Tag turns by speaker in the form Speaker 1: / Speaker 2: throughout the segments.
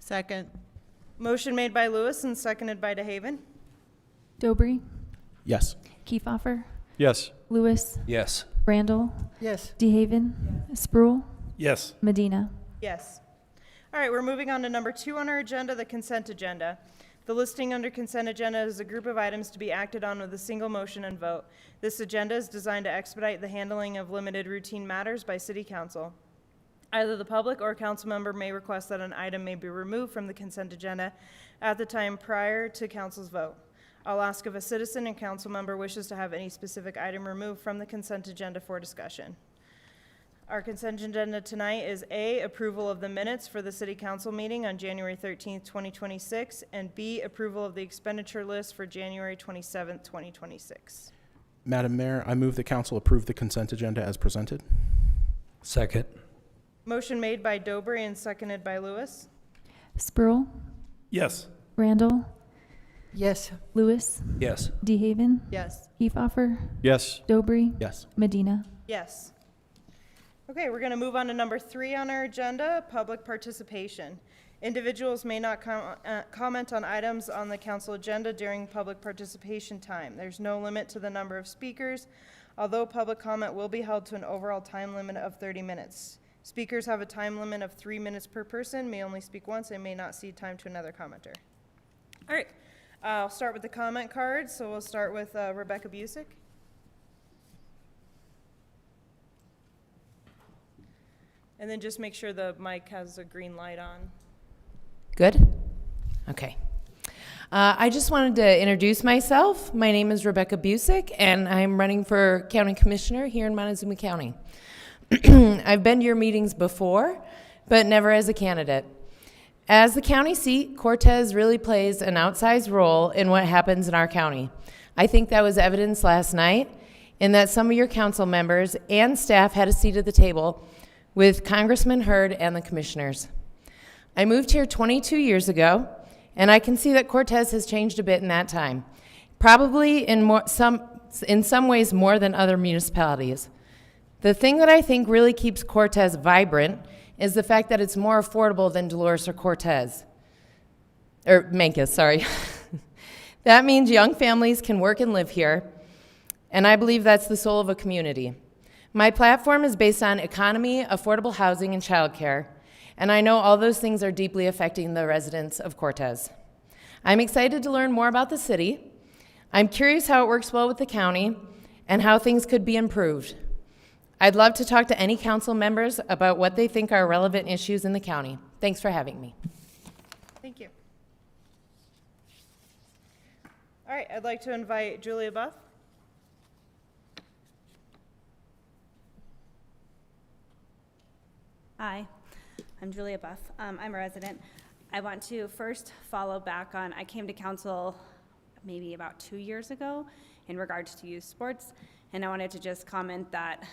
Speaker 1: Second.
Speaker 2: Motion made by Lewis and seconded by DeHaven.
Speaker 3: Dobry,
Speaker 4: Yes.
Speaker 3: Kiefhoffer,
Speaker 5: Yes.
Speaker 3: Lewis,
Speaker 5: Yes.
Speaker 3: Randall,
Speaker 1: Yes.
Speaker 3: DeHaven, Spruill,
Speaker 5: Yes.
Speaker 3: Medina.
Speaker 2: Yes. All right, we're moving on to number 2 on our agenda, the consent agenda. The listing under consent agenda is a group of items to be acted on with a single motion and vote. This agenda is designed to expedite the handling of limited routine matters by City Council. Either the public or a council member may request that an item may be removed from the consent agenda at the time prior to council's vote. I'll ask if a citizen and council member wishes to have any specific item removed from the consent agenda for discussion. Our consent agenda tonight is A, approval of the minutes for the City Council meeting on January 13th, 2026, and B, approval of the expenditure list for January 27th, 2026.
Speaker 4: Madam Mayor, I move the council approve the consent agenda as presented.
Speaker 5: Second.
Speaker 2: Motion made by Dobry and seconded by Lewis.
Speaker 3: Spruill,
Speaker 5: Yes.
Speaker 3: Randall,
Speaker 1: Yes.
Speaker 3: Lewis,
Speaker 5: Yes.
Speaker 3: DeHaven,
Speaker 1: Yes.
Speaker 3: Kiefhoffer,
Speaker 5: Yes.
Speaker 3: Dobry,
Speaker 4: Yes.
Speaker 3: Medina.
Speaker 2: Yes. Okay, we're going to move on to number 3 on our agenda, public participation. Individuals may not comment on items on the council agenda during public participation time. There's no limit to the number of speakers, although public comment will be held to an overall time limit of 30 minutes. Speakers have a time limit of 3 minutes per person, may only speak once, and may not cede time to another commenter. All right, I'll start with the comment cards. So we'll start with Rebecca Busick. And then just make sure the mic has a green light on.
Speaker 6: Good? Okay. I just wanted to introduce myself. My name is Rebecca Busick, and I'm running for County Commissioner here in Montezuma County. I've been to your meetings before, but never as a candidate. As the county seat, Cortez really plays an outsized role in what happens in our county. I think that was evidenced last night in that some of your council members and staff had a seat at the table with Congressman Hurd and the commissioners. I moved here 22 years ago, and I can see that Cortez has changed a bit in that time, probably in some ways more than other municipalities. The thing that I think really keeps Cortez vibrant is the fact that it's more affordable than Dolores or Mancos, sorry. That means young families can work and live here, and I believe that's the soul of a community. My platform is based on economy, affordable housing, and childcare, and I know all those things are deeply affecting the residents of Cortez. I'm excited to learn more about the city. I'm curious how it works well with the county and how things could be improved. I'd love to talk to any council members about what they think are relevant issues in the county. Thanks for having me.
Speaker 2: Thank you. All right, I'd like to invite Julia Buff.
Speaker 7: Hi, I'm Julia Buff. I'm a resident. I want to first follow back on, I came to council maybe about 2 years ago in regards to youth sports, and I wanted to just comment that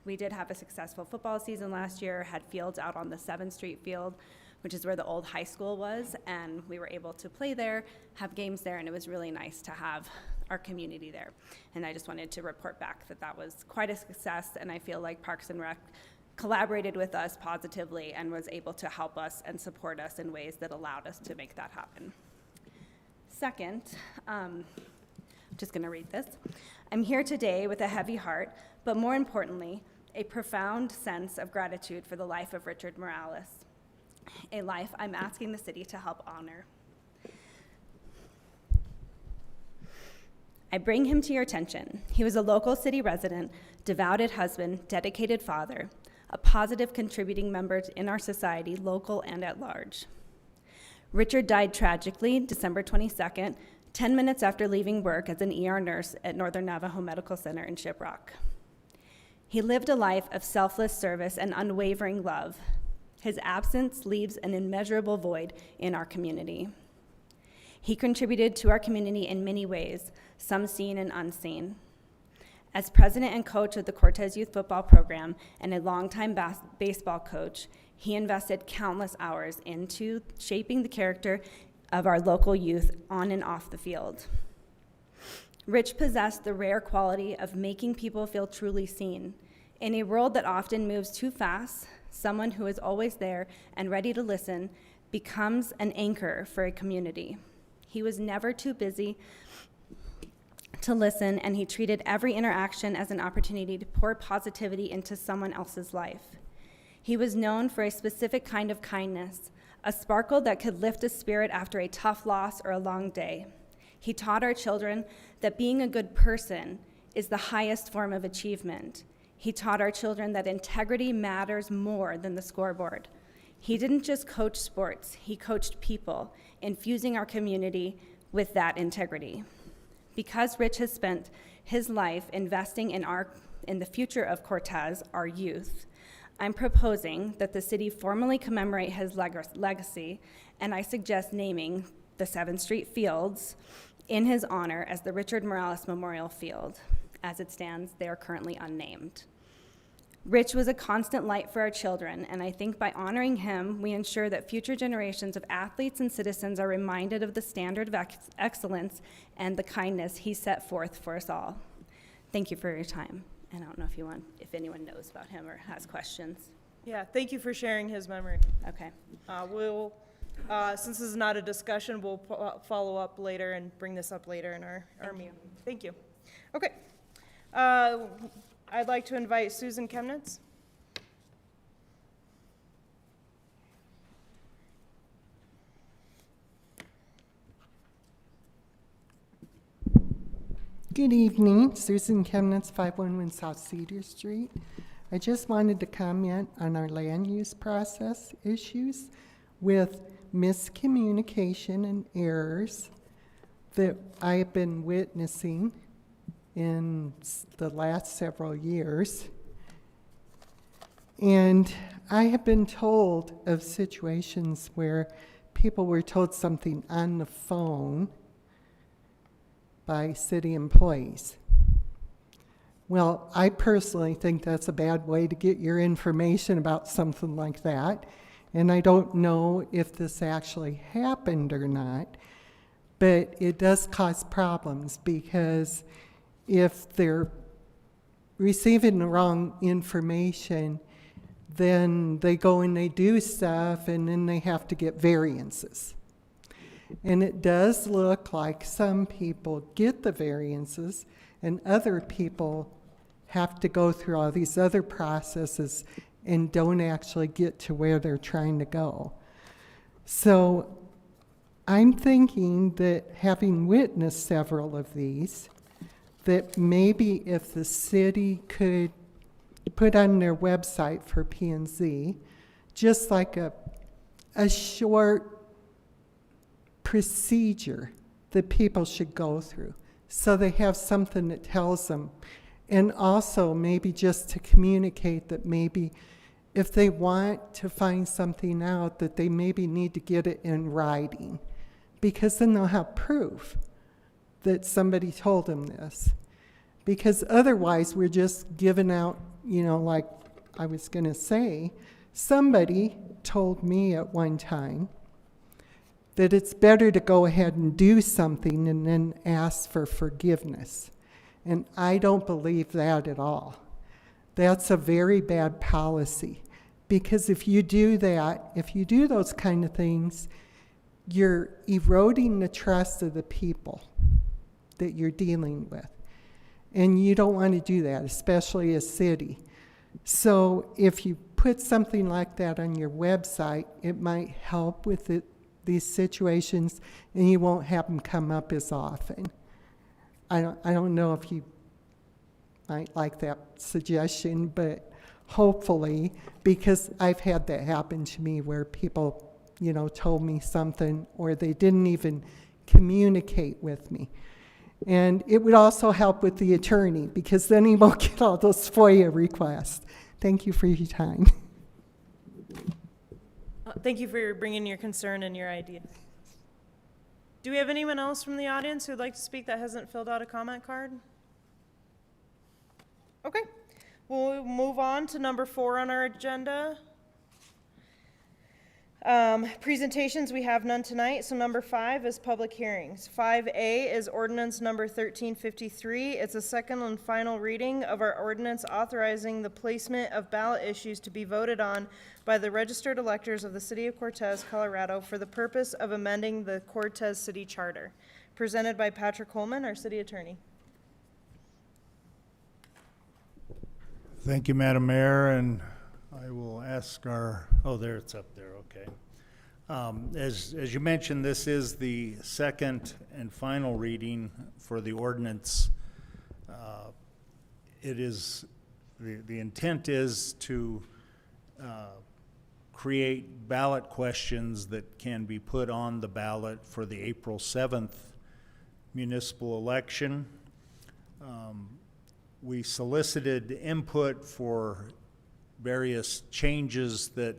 Speaker 7: we did have a successful football season last year, had fields out on the 7th Street field, which is where the old high school was, and we were able to play there, have games there, and it was really nice to have our community there. And I just wanted to report back that that was quite a success, and I feel like Parks and Rec collaborated with us positively and was able to help us and support us in ways that allowed us to make that happen. Second, I'm just going to read this. I'm here today with a heavy heart, but more importantly, a profound sense of gratitude for the life of Richard Morales, a life I'm asking the city to help honor. I bring him to your attention. He was a local city resident, devoted husband, dedicated father, a positive contributing member in our society, local and at large. Richard died tragically December 22nd, 10 minutes after leaving work as an ER nurse at Northern Navajo Medical Center in Shiprock. He lived a life of selfless service and unwavering love. His absence leaves an immeasurable void in our community. He contributed to our community in many ways, some seen and unseen. As president and coach of the Cortez Youth Football Program and a longtime baseball coach, he invested countless hours into shaping the character of our local youth on and off the field. Rich possessed the rare quality of making people feel truly seen. In a world that often moves too fast, someone who is always there and ready to listen, becomes an anchor for a community. He was never too busy to listen, and he treated every interaction as an opportunity to pour positivity into someone else's life. He was known for a specific kind of kindness, a sparkle that could lift a spirit after a tough loss or a long day. He taught our children that being a good person is the highest form of achievement. He taught our children that integrity matters more than the scoreboard. He didn't just coach sports, he coached people, infusing our community with that integrity. Because Rich has spent his life investing in the future of Cortez, our youth, I'm proposing that the city formally commemorate his legacy, and I suggest naming the 7th Street Fields in his honor as the Richard Morales Memorial Field. As it stands, they are currently unnamed. Rich was a constant light for our children, and I think by honoring him, we ensure that future generations of athletes and citizens are reminded of the standard of excellence and the kindness he set forth for us all. Thank you for your time. And I don't know if anyone knows about him or has questions.
Speaker 2: Yeah, thank you for sharing his memory.
Speaker 7: Okay.
Speaker 2: Since this is not a discussion, we'll follow up later and bring this up later in our meeting. Thank you. Okay. I'd like to invite Susan Chemnitz.
Speaker 1: Good evening, Susan Chemnitz, 511 South Cedar Street. I just wanted to comment on our land use process issues with miscommunication and errors that I have been witnessing in the last several years. And I have been told of situations where people were told something on the phone by city employees. Well, I personally think that's a bad way to get your information about something like that. And I don't know if this actually happened or not, but it does cause problems because if they're receiving the wrong information, then they go and they do stuff and then they have to get variances. And it does look like some people get the variances and other people have to go through all these other processes and don't actually get to where they're trying to go. So I'm thinking that having witnessed several of these, that maybe if the city could put on their website for P&Z just like a short procedure that people should go through so they have something that tells them. And also maybe just to communicate that maybe if they want to find something out that they maybe need to get it in writing because then they'll have proof that somebody told them this. Because otherwise we're just giving out, like I was going to say, somebody told me at one time that it's better to go ahead and do something and then ask for forgiveness. And I don't believe that at all. That's a very bad policy. Because if you do that, if you do those kind of things, you're eroding the trust of the people that you're dealing with. And you don't want to do that, especially a city. So if you put something like that on your website, it might help with these situations, and you won't have them come up as often. I don't know if you might like that suggestion, but hopefully, because I've had that happen to me where people, told me something or they didn't even communicate with me. And it would also help with the attorney because then he won't get all those FOIA requests. Thank you for your time.
Speaker 2: Thank you for bringing your concern and your idea. Do we have anyone else from the audience who would like to speak that hasn't filled out a comment card? Okay, we'll move on to number 4 on our agenda. Presentations, we have none tonight, so number 5 is public hearings. 5A is ordinance number 1353. It's a second and final reading of our ordinance authorizing the placement of ballot issues to be voted on by the registered electors of the city of Cortez, Colorado, for the purpose of amending the Cortez City Charter. Presented by Patrick Holman, our city attorney.
Speaker 8: Thank you, Madam Mayor, and I will ask our, oh, there, it's up there, okay. As you mentioned, this is the second and final reading for the ordinance. It is, the intent is to create ballot questions that can be put on the ballot for the April 7th municipal election. We solicited input for various changes that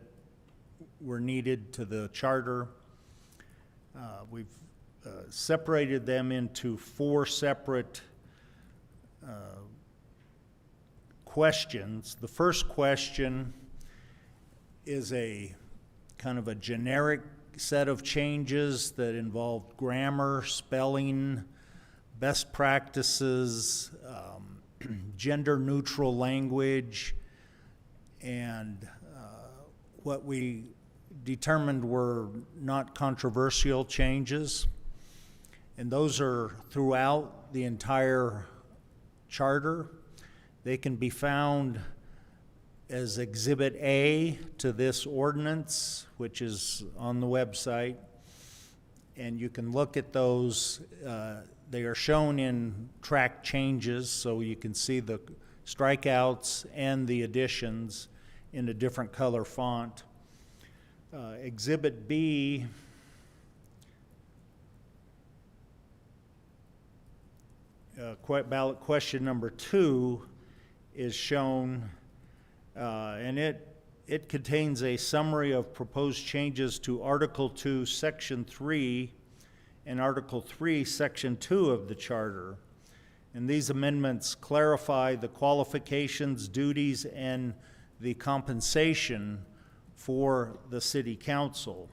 Speaker 8: were needed to the charter. We've separated them into 4 separate questions. The first question is a kind of a generic set of changes that involve grammar, spelling, best practices, gender-neutral language, and what we determined were not controversial changes. And those are throughout the entire charter. They can be found as Exhibit A to this ordinance, which is on the website. And you can look at those. They are shown in track changes, so you can see the strikeouts and the additions in a different color font. Exhibit B ballot question number 2 is shown, and it contains a summary of proposed changes to Article 2, Section 3, and Article 3, Section 2 of the Charter. And these amendments clarify the qualifications, duties, and the compensation for the city council.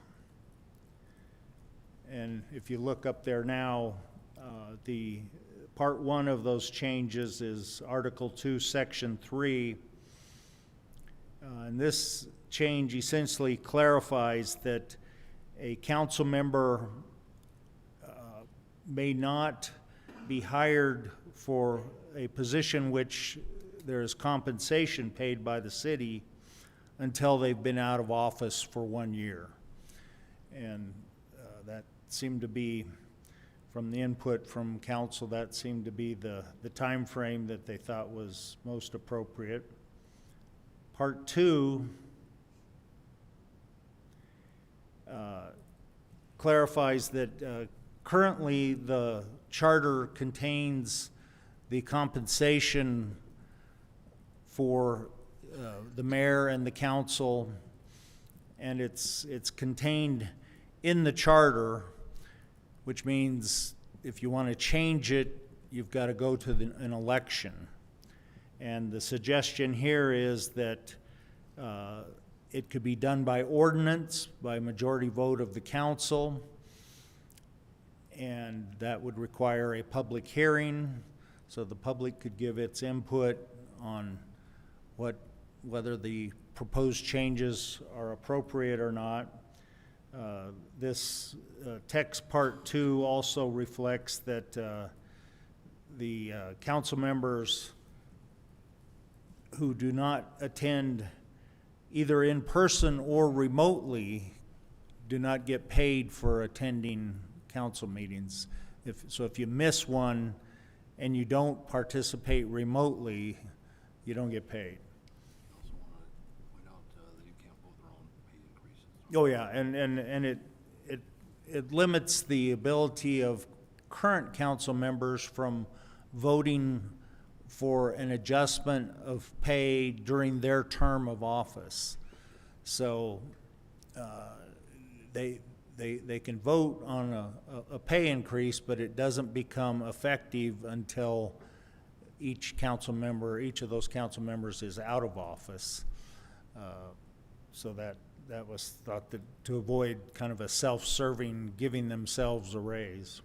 Speaker 8: And if you look up there now, the part 1 of those changes is Article 2, Section 3. And this change essentially clarifies that a council member may not be hired for a position which there is compensation paid by the city until they've been out of office for 1 year. And that seemed to be, from the input from council, that seemed to be the time frame that they thought was most appropriate. Part 2 clarifies that currently the charter contains the compensation for the mayor and the council, and it's contained in the charter, which means if you want to change it, you've got to go to an election. And the suggestion here is that it could be done by ordinance, by majority vote of the council, and that would require a public hearing, so the public could give its input on whether the proposed changes are appropriate or not. This text part 2 also reflects that the council members who do not attend either in person or remotely do not get paid for attending council meetings. If you miss one and you don't participate remotely, you don't get paid. Oh yeah, and it limits the ability of current council members from voting for an adjustment of pay during their term of office. So they can vote on a pay increase, but it doesn't become effective until each of those council members is out of office. So that was thought to avoid kind of a self-serving, giving themselves a raise.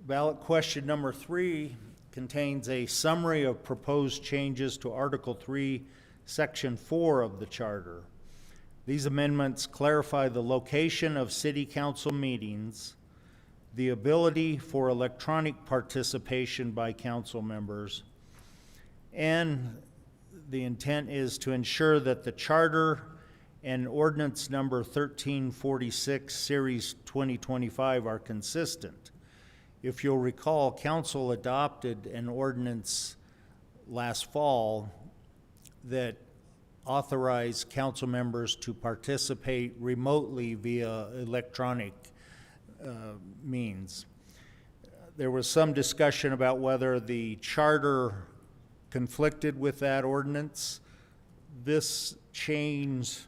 Speaker 8: Ballot question number 3 contains a summary of proposed changes to Article 3, Section 4 of the Charter. These amendments clarify the location of city council meetings, the ability for electronic participation by council members, and the intent is to ensure that the Charter and Ordinance Number 1346, Series 2025 are consistent. If you'll recall, Council adopted an ordinance last fall that authorized council members to participate remotely via electronic means. There was some discussion about whether the Charter conflicted with that ordinance. This change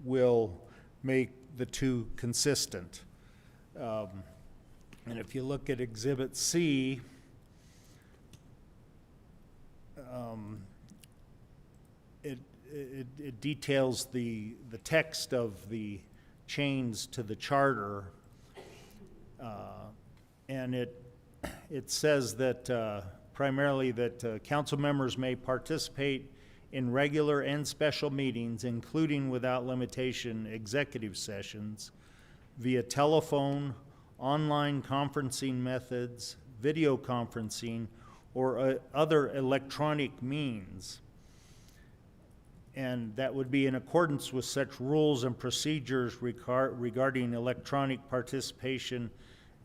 Speaker 8: will make the two consistent. And if you look at Exhibit C, it details the text of the change to the Charter, and it says that primarily that council members may participate in regular and special meetings, including without limitation executive sessions, via telephone, online conferencing methods, video conferencing, or other electronic means. And that would be in accordance with such rules and procedures regarding electronic participation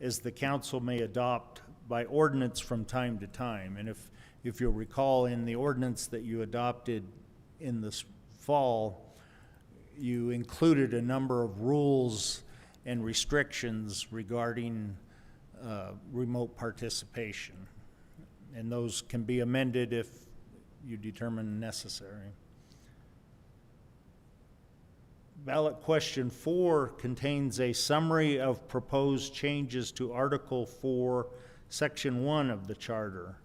Speaker 8: as the council may adopt by ordinance from time to time. And if you'll recall, in the ordinance that you adopted in this fall, you included a number of rules and restrictions regarding remote participation. And those can be amended if you determine necessary. Ballot question 4 contains a summary of proposed changes to Article 4, Section 1 of the Charter.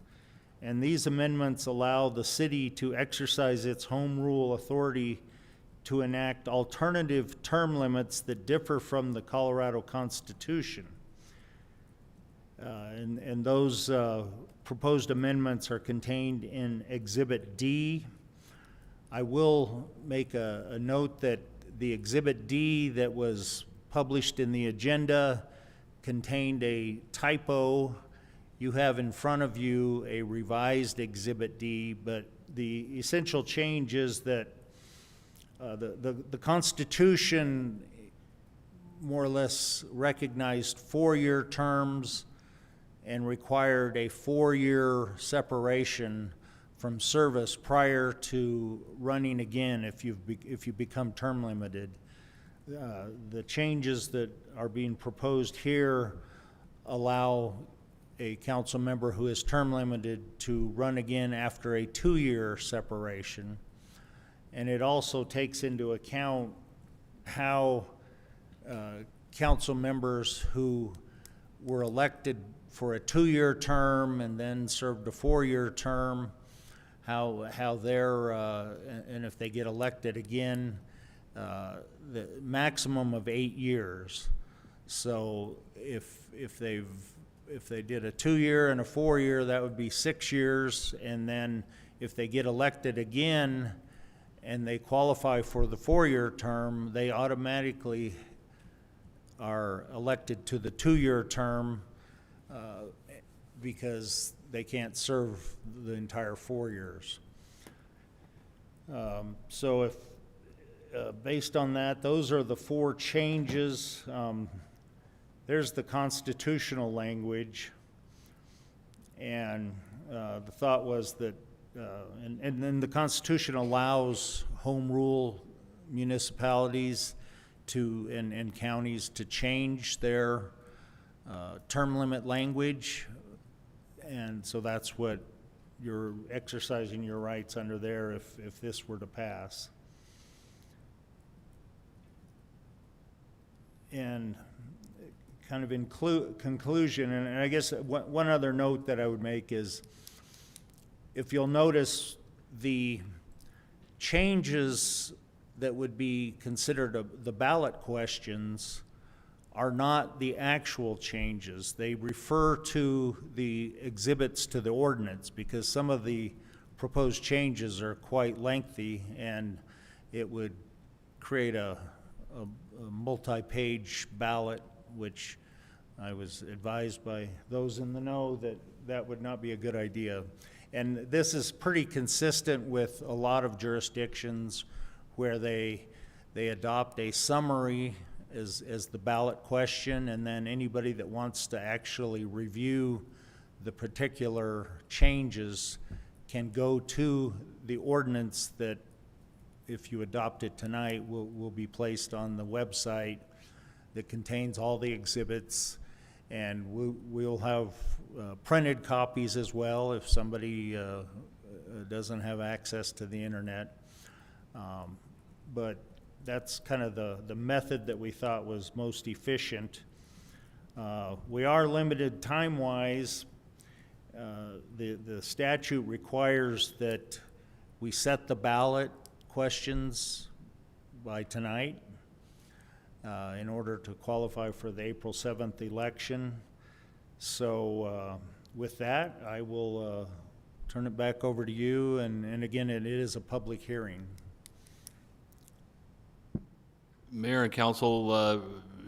Speaker 8: And these amendments allow the city to exercise its home rule authority to enact alternative term limits that differ from the Colorado Constitution. And those proposed amendments are contained in Exhibit D. I will make a note that the Exhibit D that was published in the agenda contained a typo. You have in front of you a revised Exhibit D, but the essential change is that the Constitution more or less recognized 4-year terms and required a 4-year separation from service prior to running again if you become term limited. The changes that are being proposed here allow a council member who is term limited to run again after a 2-year separation. And it also takes into account how council members who were elected for a 2-year term and then served a 4-year term, how they're, and if they get elected again, the maximum of 8 years. So if they did a 2-year and a 4-year, that would be 6 years. And then if they get elected again and they qualify for the 4-year term, they automatically are elected to the 2-year term because they can't serve the entire 4 years. So if based on that, those are the 4 changes. There's the constitutional language, and the thought was that, and then the Constitution allows home rule municipalities to and counties to change their term limit language, and so that's what you're exercising your rights under there if this were to pass. And kind of in conclusion, and I guess one other note that I would make is, if you'll notice, the changes that would be considered the ballot questions are not the actual changes. They refer to the exhibits to the ordinance, because some of the proposed changes are quite lengthy, and it would create a multi-page ballot, which I was advised by those in the know that that would not be a good idea. And this is pretty consistent with a lot of jurisdictions where they adopt a summary as the ballot question, and then anybody that wants to actually review the particular changes can go to the ordinance that, if you adopt it tonight, will be placed on the website that contains all the exhibits, and we'll have printed copies as well if somebody doesn't have access to the internet. But that's kind of the method that we thought was most efficient. We are limited time-wise. The statute requires that we set the ballot questions by tonight in order to qualify for the April 7th election. So with that, I will turn it back over to you, and again, it is a public hearing.
Speaker 9: Mayor and council,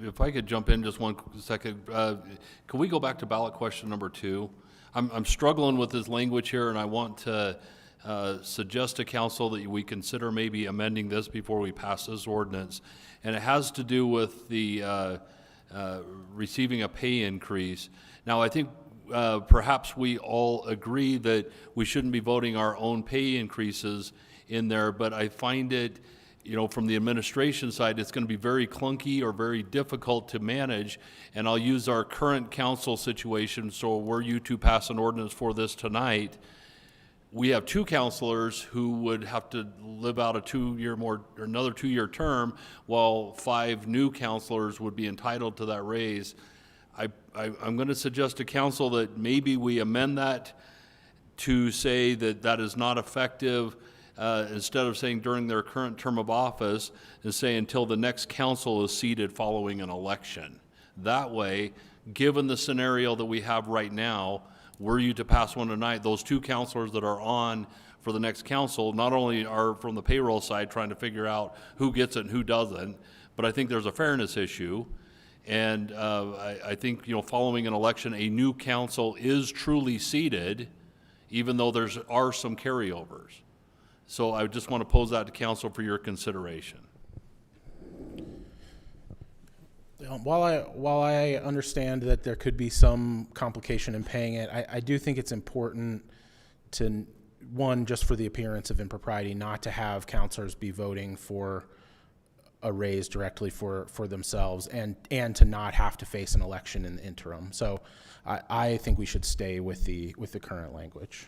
Speaker 9: if I could jump in just one second, can we go back to ballot question number 2? I'm struggling with this language here, and I want to suggest to council that we consider maybe amending this before we pass this ordinance. And it has to do with the receiving a pay increase. Now, I think perhaps we all agree that we shouldn't be voting our own pay increases in there, but I find it, from the administration side, it's going to be very clunky or very difficult to manage. And I'll use our current council situation. So were you to pass an ordinance for this tonight, we have 2 councilors who would have to live out another 2-year term, while 5 new councilors would be entitled to that raise. I'm going to suggest to council that maybe we amend that to say that that is not effective. Instead of saying during their current term of office, and say until the next council is seated following an election. That way, given the scenario that we have right now, were you to pass one tonight, those 2 councilors that are on for the next council not only are from the payroll side trying to figure out who gets it and who doesn't, but I think there's a fairness issue. And I think, following an election, a new council is truly seated, even though there are some carryovers. So I just want to pose that to council for your consideration.
Speaker 4: While I understand that there could be some complication in paying it, I do think it's important to, one, just for the appearance of impropriety, not to have councilors be voting for a raise directly for themselves, and to not have to face an election in the interim. So I think we should stay with the current language.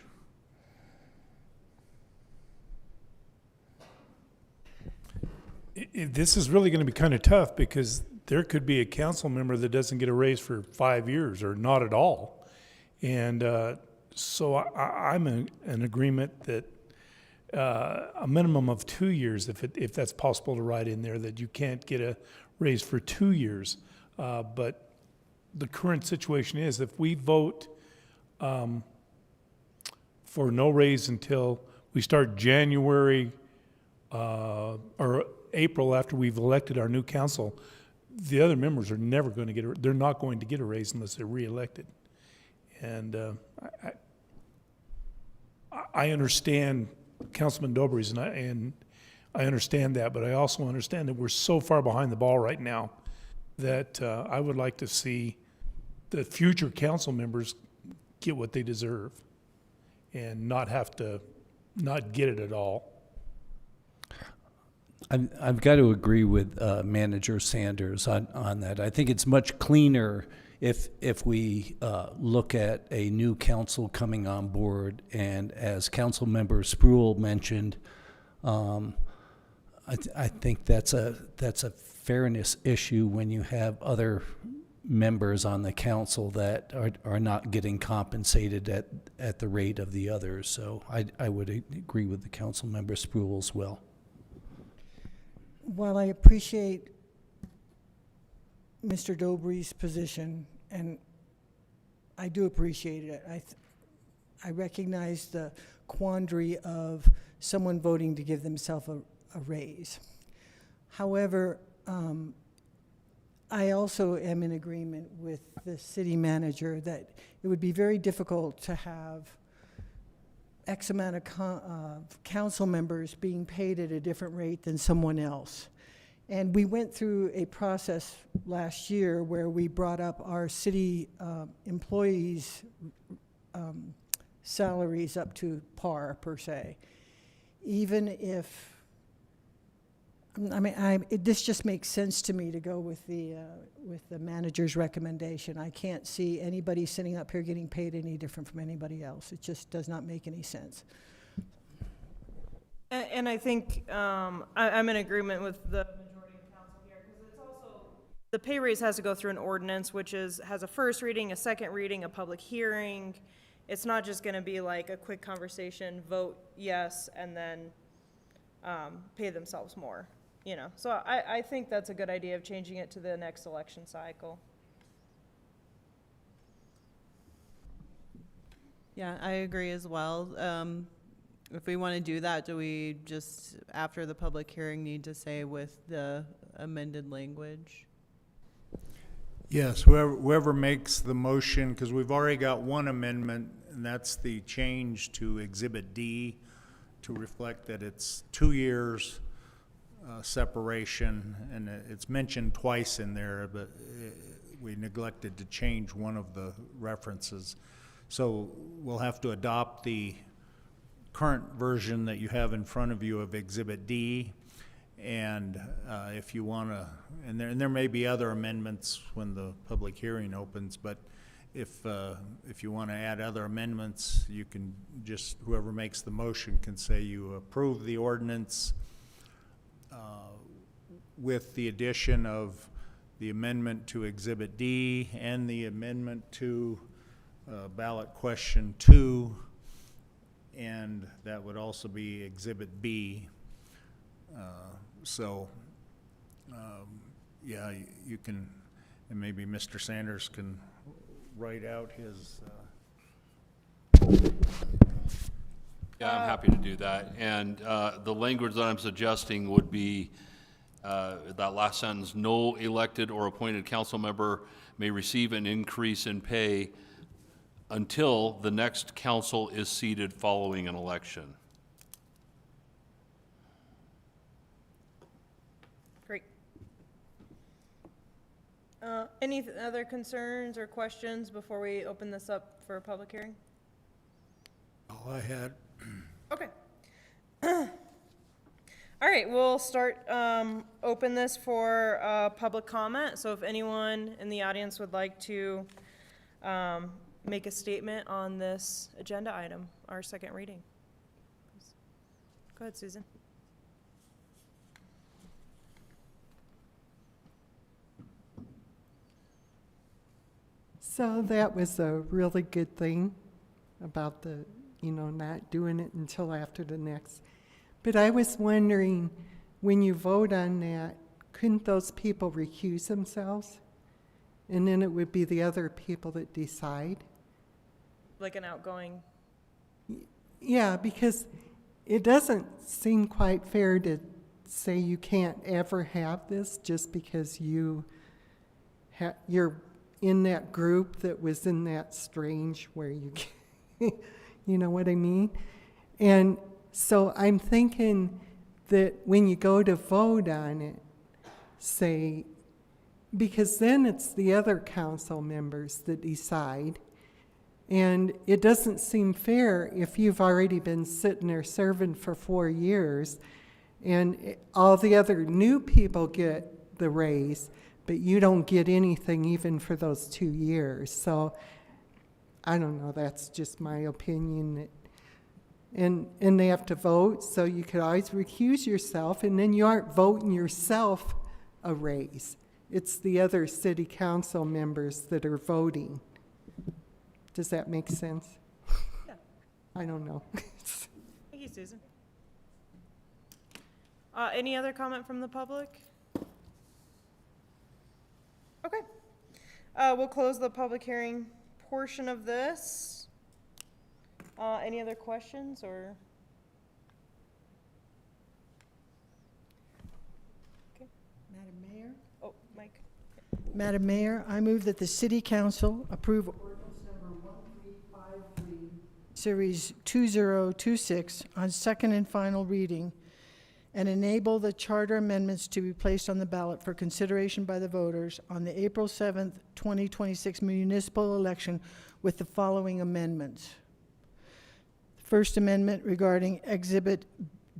Speaker 5: This is really going to be kind of tough, because there could be a council member that doesn't get a raise for 5 years or not at all. And so I'm in agreement that a minimum of 2 years, if that's possible to write in there, that you can't get a raise for 2 years. But the current situation is, if we vote for no raise until we start January or April, after we've elected our new council, the other members are never going to they're not going to get a raise unless they're reelected. And I understand Councilman Dobry's, and I understand that, but I also understand that we're so far behind the ball right now that I would like to see the future council members get what they deserve and not have to not get it at all.
Speaker 10: I've got to agree with Manager Sanders on that. I think it's much cleaner if we look at a new council coming on board, and as Councilmember Spruill mentioned, I think that's a fairness issue when you have other members on the council that are not getting compensated at the rate of the others. So I would agree with the Councilmember Spruill as well.
Speaker 11: While I appreciate Mr. Dobry's position, and I do appreciate it, I recognize the quandary of someone voting to give themselves a raise. However, I also am in agreement with the city manager that it would be very difficult to have X amount of council members being paid at a different rate than someone else. And we went through a process last year where we brought up our city employees' salaries up to par, per se. Even if, I mean, this just makes sense to me to go with the manager's recommendation. I can't see anybody sitting up here getting paid any different from anybody else. It just does not make any sense.
Speaker 2: And I think I'm in agreement with the majority of council here, because it's also, the pay raise has to go through an ordinance, which has a first reading, a second reading, a public hearing. It's not just gonna be like a quick conversation, vote yes, and then pay themselves more, you know? So I think that's a good idea of changing it to the next election cycle.
Speaker 12: Yeah, I agree as well. If we want to do that, do we just, after the public hearing, need to say with the amended language?
Speaker 8: Yes, whoever makes the motion, because we've already got one amendment, and that's the change to Exhibit D to reflect that it's 2 years separation, and it's mentioned twice in there, but we neglected to change one of the references. So we'll have to adopt the current version that you have in front of you of Exhibit D, and if you want to, and there may be other amendments when the public hearing opens, but if you want to add other amendments, you can just, whoever makes the motion can say you approve the ordinance with the addition of the amendment to Exhibit D and the amendment to ballot question 2, and that would also be Exhibit B. Yeah, you can, and maybe Mr. Sanders can write out his.
Speaker 9: Yeah, I'm happy to do that. And the language that I'm suggesting would be that last sentence: no elected or appointed council member may receive an increase in pay until the next council is seated following an election.
Speaker 2: Great. Any other concerns or questions before we open this up for a public hearing?
Speaker 8: All I had.
Speaker 2: Okay. All right, we'll start, open this for public comment. So if anyone in the audience would like to make a statement on this agenda item, our second reading. Go ahead, Susan.
Speaker 1: So that was a really good thing about the, not doing it until after the next. But I was wondering, when you vote on that, couldn't those people recuse themselves? And then it would be the other people that decide?
Speaker 2: Like an outgoing,
Speaker 1: Yeah, because it doesn't seem quite fair to say you can't ever have this just because you're in that group that was in that strange where you you know what I mean? And so I'm thinking that when you go to vote on it, say, because then it's the other council members that decide, and it doesn't seem fair if you've already been sitting there serving for 4 years and all the other new people get the raise, but you don't get anything even for those 2 years. So I don't know, that's just my opinion. And they have to vote, so you could always recuse yourself, and then you aren't voting yourself a raise. It's the other city council members that are voting. Does that make sense?
Speaker 2: Yeah.
Speaker 1: I don't know.
Speaker 2: Thank you, Susan. Any other comment from the public? Okay. We'll close the public hearing portion of this. Any other questions or? Okay.
Speaker 11: Madam Mayor?
Speaker 2: Oh, Mike.
Speaker 11: Madam Mayor, I move that the City Council approve ordinance number 1353, Series 2026, on second and final reading, and enable the charter amendments to be placed on the ballot for consideration by the voters on the April 7th, 2026 municipal election with the following amendments. First amendment regarding Exhibit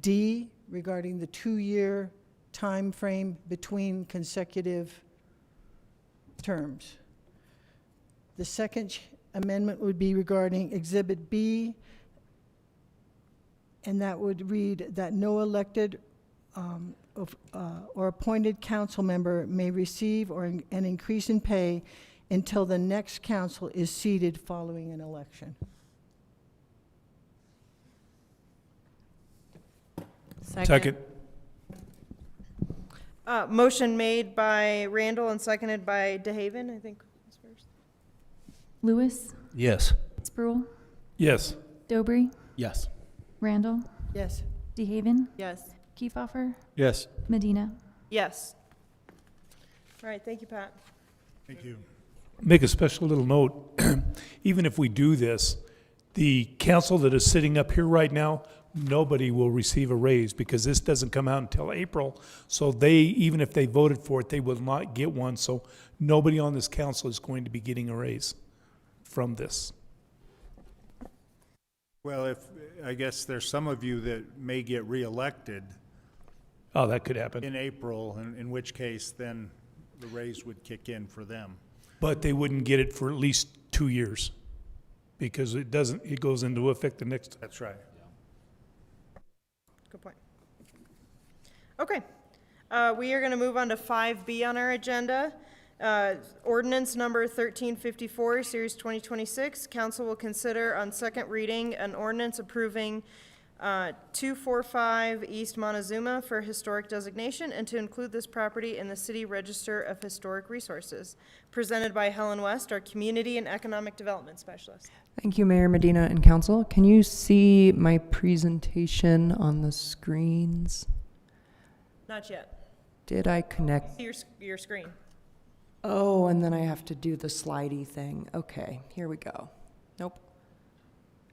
Speaker 11: D, regarding the 2-year time frame between consecutive terms. The second amendment would be regarding Exhibit B, and that would read that no elected or appointed council member may receive an increase in pay until the next council is seated following an election.
Speaker 5: Second.
Speaker 2: Motion made by Randall and seconded by DeHaven, I think was first.
Speaker 3: Lewis,
Speaker 10: Yes.
Speaker 3: Sproul,
Speaker 5: Yes.
Speaker 3: Dobry,
Speaker 4: Yes.
Speaker 3: Randall,
Speaker 11: Yes.
Speaker 3: DeHaven,
Speaker 12: Yes.
Speaker 3: Kiefhoffer,
Speaker 5: Yes.
Speaker 3: Medina.
Speaker 2: Yes. All right, thank you, Pat.
Speaker 5: Thank you. Make a special little note, even if we do this, the council that is sitting up here right now, nobody will receive a raise because this doesn't come out until April. So they, even if they voted for it, they will not get one. So nobody on this council is going to be getting a raise from this.
Speaker 8: Well, I guess there's some of you that may get reelected
Speaker 5: Oh, that could happen.
Speaker 8: in April, in which case then the raise would kick in for them.
Speaker 5: But they wouldn't get it for at least 2 years because it goes into effect the next.
Speaker 8: That's right.
Speaker 2: Good point. Okay. We are going to move on to 5B on our agenda. Ordinance number 1354, Series 2026. Council will consider on second reading an ordinance approving 245 East Montezuma for historic designation and to include this property in the City Register of Historic Resources. Presented by Helen West, our Community and Economic Development Specialist.
Speaker 13: Thank you, Mayor Medina and Council. Can you see my presentation on the screens?
Speaker 2: Not yet.
Speaker 13: Did I connect?
Speaker 2: See your screen.
Speaker 13: Oh, and then I have to do the slidey thing. Okay, here we go. Nope.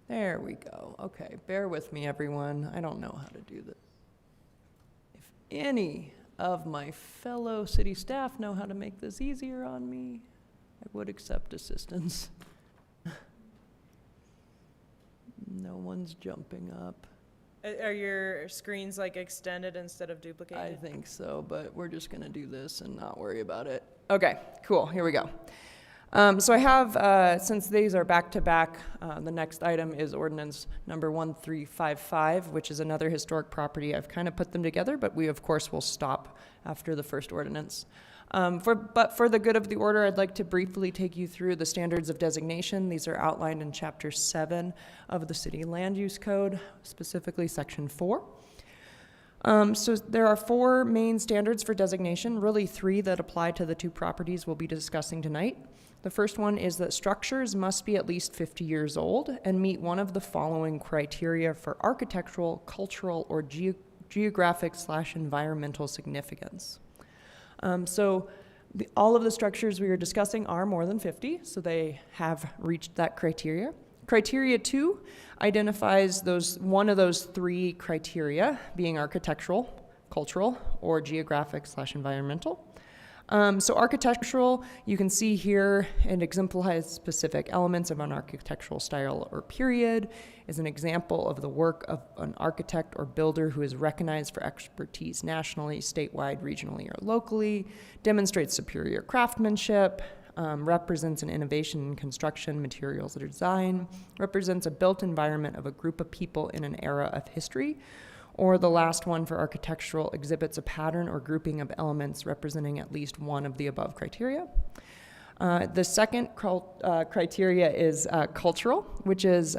Speaker 13: There we go. Okay, bear with me, everyone. I don't know how to do this. If any of my fellow city staff know how to make this easier on me, I would accept assistance. No one's jumping up.
Speaker 2: Are your screens like extended instead of duplicated?
Speaker 13: I think so, but we're just gonna do this and not worry about it. Okay, cool, here we go. So I have, since these are back-to-back, the next item is ordinance number 1355, which is another historic property. I've kind of put them together, but we of course will stop after the first ordinance. But for the good of the order, I'd like to briefly take you through the standards of designation. These are outlined in Chapter 7 of the City Land Use Code, specifically Section 4. So there are 4 main standards for designation, really 3 that apply to the 2 properties we'll be discussing tonight. The first one is that structures must be at least 50 years old and meet one of the following criteria for architectural, cultural, or geographic/environmental significance. All of the structures we are discussing are more than 50, so they have reached that criteria. Criteria 2 identifies one of those 3 criteria being architectural, cultural, or geographic/environmental. So architectural, you can see here, it exemplifies specific elements of an architectural style or period, is an example of the work of an architect or builder who is recognized for expertise nationally, statewide, regionally, or locally, demonstrates superior craftsmanship, represents an innovation in construction, materials, or design, represents a built environment of a group of people in an era of history, or the last one for architectural exhibits a pattern or grouping of elements representing at least one of the above criteria. The second criteria is cultural, which is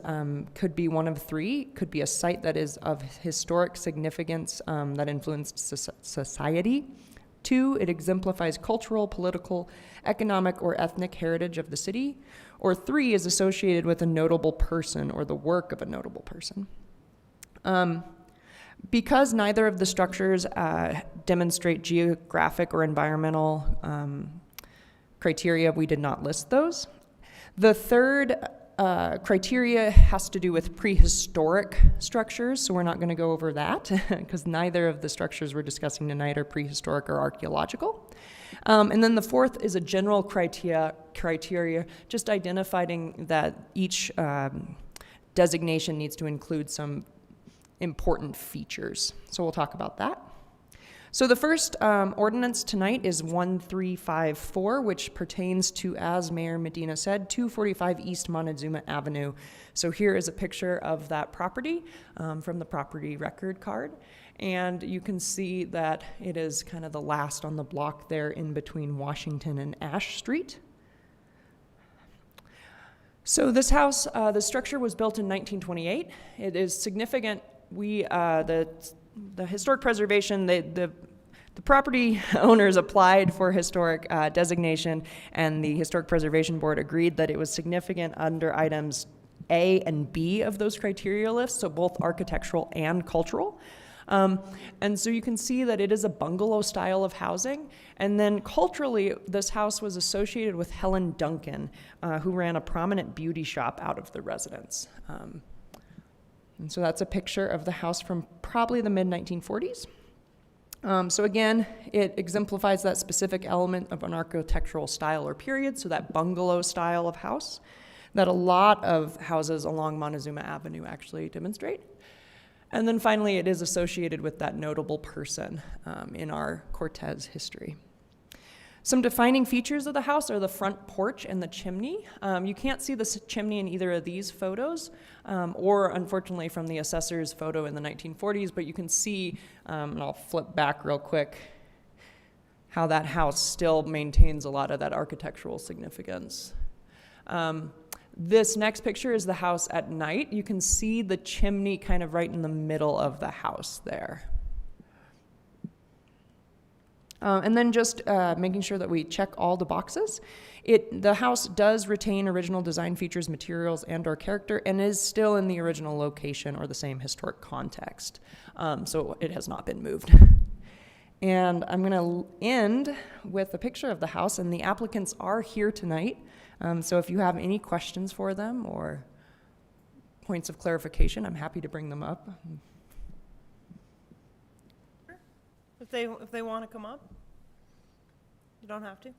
Speaker 13: could be one of three. Could be a site that is of historic significance that influenced society. 2, it exemplifies cultural, political, economic, or ethnic heritage of the city. Or 3, is associated with a notable person or the work of a notable person. Because neither of the structures demonstrate geographic or environmental criteria, we did not list those. The third criteria has to do with prehistoric structures, so we're not going to go over that because neither of the structures we're discussing tonight are prehistoric or archaeological. And then the fourth is a general criteria, just identifying that each designation needs to include some important features. So we'll talk about that. So the first ordinance tonight is 1354, which pertains to, as Mayor Medina said, 245 East Montezuma Avenue. So here is a picture of that property from the property record card. And you can see that it is kind of the last on the block there in between Washington and Ash Street. So this house, the structure was built in 1928. It is significant. The historic preservation, the property owners applied for historic designation, and the Historic Preservation Board agreed that it was significant under items A and B of those criteria lists, so both architectural and cultural. And so you can see that it is a bungalow style of housing. And then culturally, this house was associated with Helen Duncan, who ran a prominent beauty shop out of the residence. And so that's a picture of the house from probably the mid-1940s. So again, it exemplifies that specific element of an architectural style or period, so that bungalow style of house that a lot of houses along Montezuma Avenue actually demonstrate. And then finally, it is associated with that notable person in our Cortez history. Some defining features of the house are the front porch and the chimney. You can't see the chimney in either of these photos, or unfortunately from the assessor's photo in the 1940s, but you can see, and I'll flip back real quick, how that house still maintains a lot of that architectural significance. This next picture is the house at night. You can see the chimney kind of right in the middle of the house there. And then just making sure that we check all the boxes. The house does retain original design features, materials, and/or character, and is still in the original location or the same historic context. So it has not been moved. And I'm going to end with a picture of the house, and the applicants are here tonight. So if you have any questions for them or points of clarification, I'm happy to bring them up.
Speaker 2: If they want to come up, you don't have to.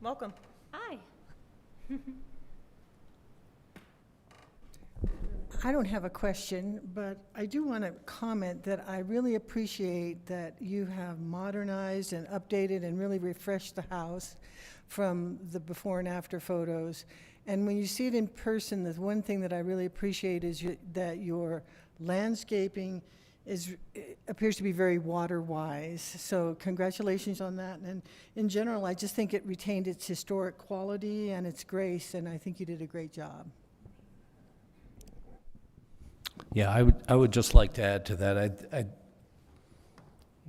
Speaker 2: Welcome.
Speaker 14: Hi.
Speaker 11: I don't have a question, but I do want to comment that I really appreciate that you have modernized and updated and really refreshed the house from the before and after photos. And when you see it in person, the one thing that I really appreciate is that your landscaping appears to be very water-wise. So congratulations on that. And in general, I just think it retained its historic quality and its grace, and I think you did a great job.
Speaker 10: Yeah, I would just like to add to that.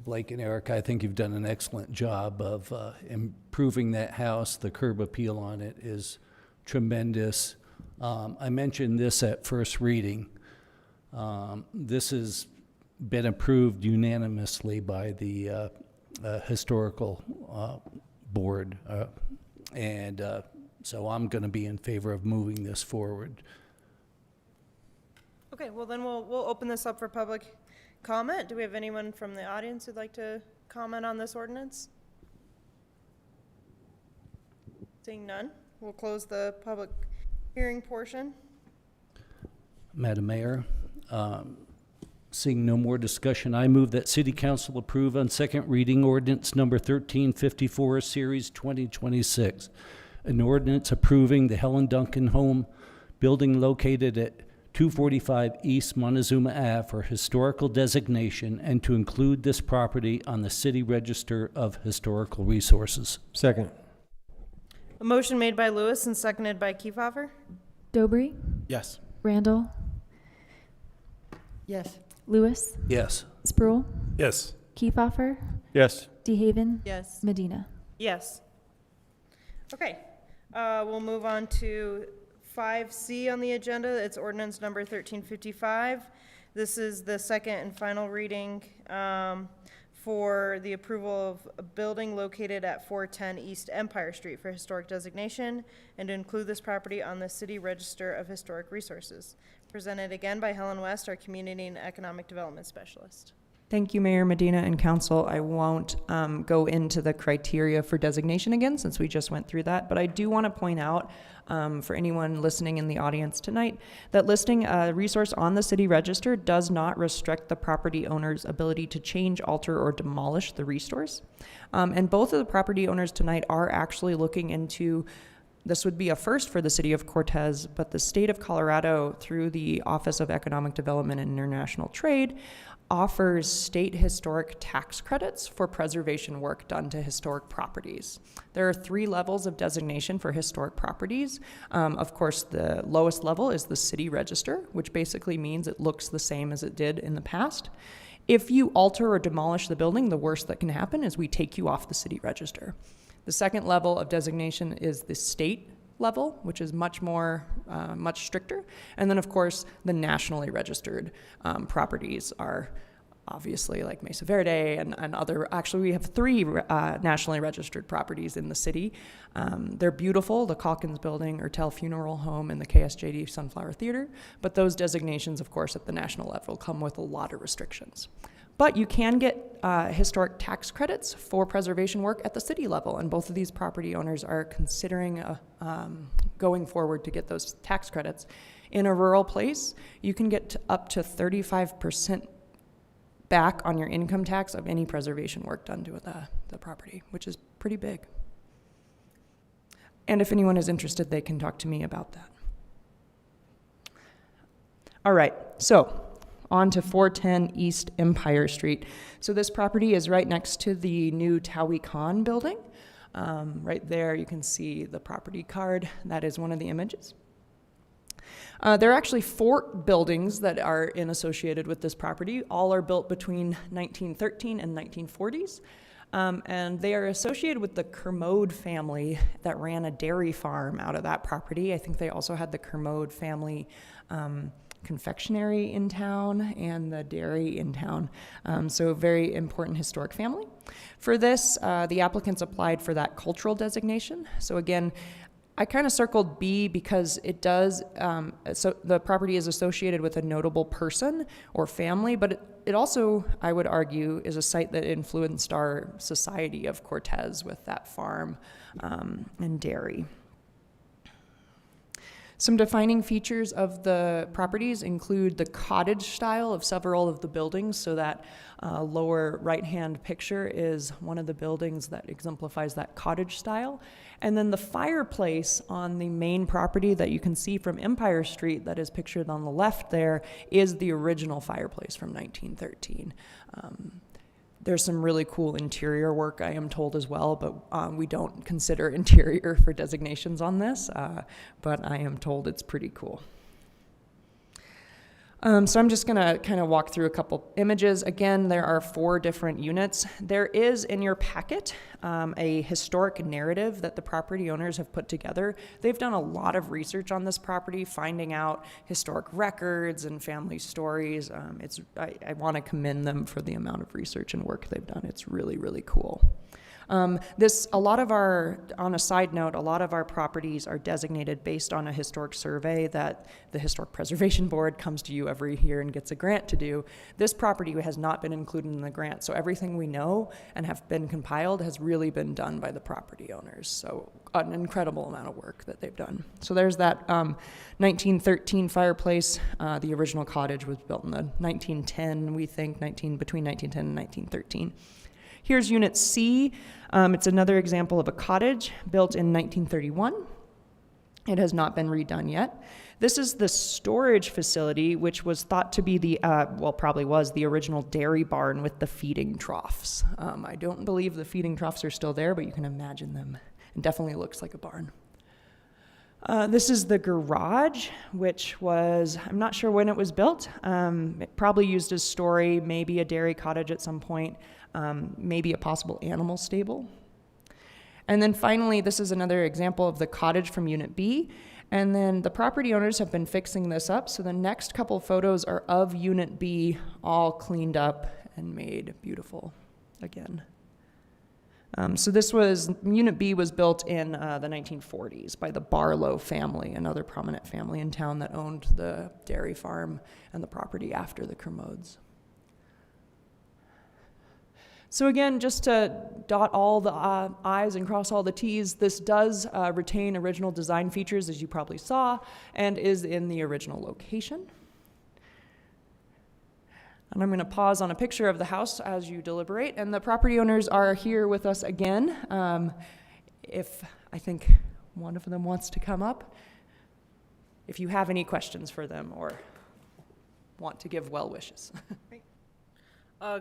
Speaker 10: Blake and Eric, I think you've done an excellent job of improving that house. The curb appeal on it is tremendous. I mentioned this at first reading. This has been approved unanimously by the historical board, and so I'm going to be in favor of moving this forward.
Speaker 2: Okay, well then we'll open this up for public comment. Do we have anyone from the audience who'd like to comment on this ordinance? Seeing none, we'll close the public hearing portion.
Speaker 10: Madam Mayor, seeing no more discussion, I move that City Council approve on second reading ordinance number 1354, Series 2026, an ordinance approving the Helen Duncan Home building located at 245 East Montezuma Ave for historical designation and to include this property on the City Register of Historical Resources.
Speaker 14: Second.
Speaker 2: A motion made by Lewis and seconded by Kiefhoffer.
Speaker 3: Dobry,
Speaker 4: Yes.
Speaker 3: Randall,
Speaker 11: Yes.
Speaker 3: Lewis,
Speaker 10: Yes.
Speaker 3: Sproul,
Speaker 5: Yes.
Speaker 3: Kiefhoffer,
Speaker 14: Yes.
Speaker 3: DeHaven,
Speaker 12: Yes.
Speaker 3: Medina.
Speaker 2: Yes. Okay, we'll move on to 5C on the agenda. It's ordinance number 1355. This is the second and final reading for the approval of a building located at 410 East Empire Street for historic designation and to include this property on the City Register of Historic Resources. Presented again by Helen West, our Community and Economic Development Specialist.
Speaker 13: Thank you, Mayor Medina and Council. I won't go into the criteria for designation again, since we just went through that, but I do want to point out for anyone listening in the audience tonight that listing a resource on the city register does not restrict the property owner's ability to change, alter, or demolish the resource. And both of the property owners tonight are actually looking into, this would be a first for the city of Cortez, but the state of Colorado, through the Office of Economic Development and International Trade, offers state historic tax credits for preservation work done to historic properties. There are 3 levels of designation for historic properties. Of course, the lowest level is the city register, which basically means it looks the same as it did in the past. If you alter or demolish the building, the worst that can happen is we take you off the city register. The second level of designation is the state level, which is much more, much stricter. And then, of course, the nationally registered properties are obviously like Mesa Verde and other. Actually, we have 3 nationally registered properties in the city. They're beautiful, the Calkins Building, Ertel Funeral Home, and the KSJD Sunflower Theater. But those designations, of course, at the national level come with a lot of restrictions. But you can get historic tax credits for preservation work at the city level, and both of these property owners are considering going forward to get those tax credits. In a rural place, you can get up to 35% back on your income tax of any preservation work done to the property, which is pretty big. And if anyone is interested, they can talk to me about that. All right, so on to 410 East Empire Street. So this property is right next to the new Tawi Khan building. Right there, you can see the property card. That is one of the images. There are actually 4 buildings that are associated with this property. All are built between 1913 and 1940s. And they are associated with the Kermode family that ran a dairy farm out of that property. I think they also had the Kermode family confectionery in town and the dairy in town. So a very important historic family. For this, the applicants applied for that cultural designation. So again, I kind of circled B because it does, so the property is associated with a notable person or family, but it also, I would argue, is a site that influenced our society of Cortez with that farm and dairy. Some defining features of the properties include the cottage style of several of the buildings. So that lower right-hand picture is one of the buildings that exemplifies that cottage style. And then the fireplace on the main property that you can see from Empire Street that is pictured on the left there is the original fireplace from 1913. There's some really cool interior work, I am told, as well, but we don't consider interior for designations on this, but I am told it's pretty cool. So I'm just going to kind of walk through a couple images. Again, there are 4 different units. There is in your packet a historic narrative that the property owners have put together. They've done a lot of research on this property, finding out historic records and family stories. I want to commend them for the amount of research and work they've done. It's really, really cool. On a side note, a lot of our properties are designated based on a historic survey that the Historic Preservation Board comes to you every year and gets a grant to do. This property has not been included in the grant, so everything we know and have been compiled has really been done by the property owners. So an incredible amount of work that they've done. So there's that 1913 fireplace. The original cottage was built in the 1910, we think, between 1910 and 1913. Here's Unit C. It's another example of a cottage built in 1931. It has not been redone yet. This is the storage facility, which was thought to be the, probably was the original dairy barn with the feeding troughs. I don't believe the feeding troughs are still there, but you can imagine them. It definitely looks like a barn. This is the garage, which was, I'm not sure when it was built. It probably used as story, maybe a dairy cottage at some point, maybe a possible animal stable. And then finally, this is another example of the cottage from Unit B. And then the property owners have been fixing this up. So the next couple photos are of Unit B, all cleaned up and made beautiful again. So Unit B was built in the 1940s by the Barlow family, another prominent family in town that owned the dairy farm and the property after the Kermodes. So again, just to dot all the I's and cross all the T's, this does retain original design features, as you probably saw, and is in the original location. And I'm going to pause on a picture of the house as you deliberate, and the property owners are here with us again. If I think one of them wants to come up, if you have any questions for them or want to give well wishes.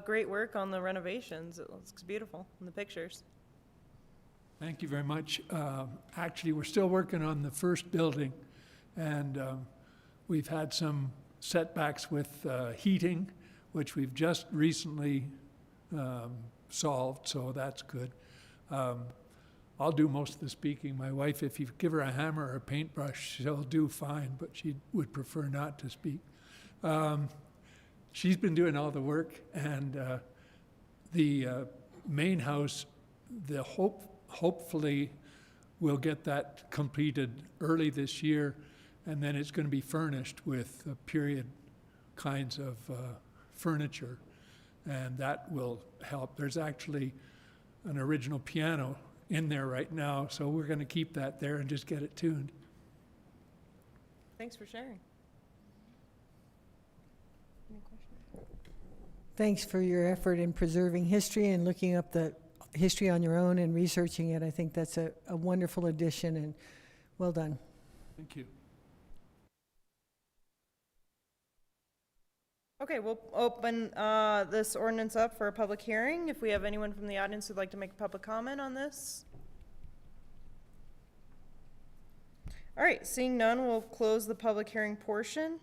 Speaker 2: Great work on the renovations. It looks beautiful in the pictures.
Speaker 14: Thank you very much. Actually, we're still working on the first building, and we've had some setbacks with heating, which we've just recently solved, so that's good. I'll do most of the speaking. My wife, if you give her a hammer or a paintbrush, she'll do fine, but she would prefer not to speak. She's been doing all the work, and the main house, hopefully we'll get that completed early this year, and then it's going to be furnished with period kinds of furniture, and that will help. There's actually an original piano in there right now, so we're going to keep that there and just get it tuned.
Speaker 2: Thanks for sharing.
Speaker 11: Thanks for your effort in preserving history and looking up the history on your own and researching it. I think that's a wonderful addition, and well done.
Speaker 14: Thank you.
Speaker 2: Okay, we'll open this ordinance up for a public hearing. If we have anyone from the audience who'd like to make a public comment on this. All right, seeing none, we'll close the public hearing portion.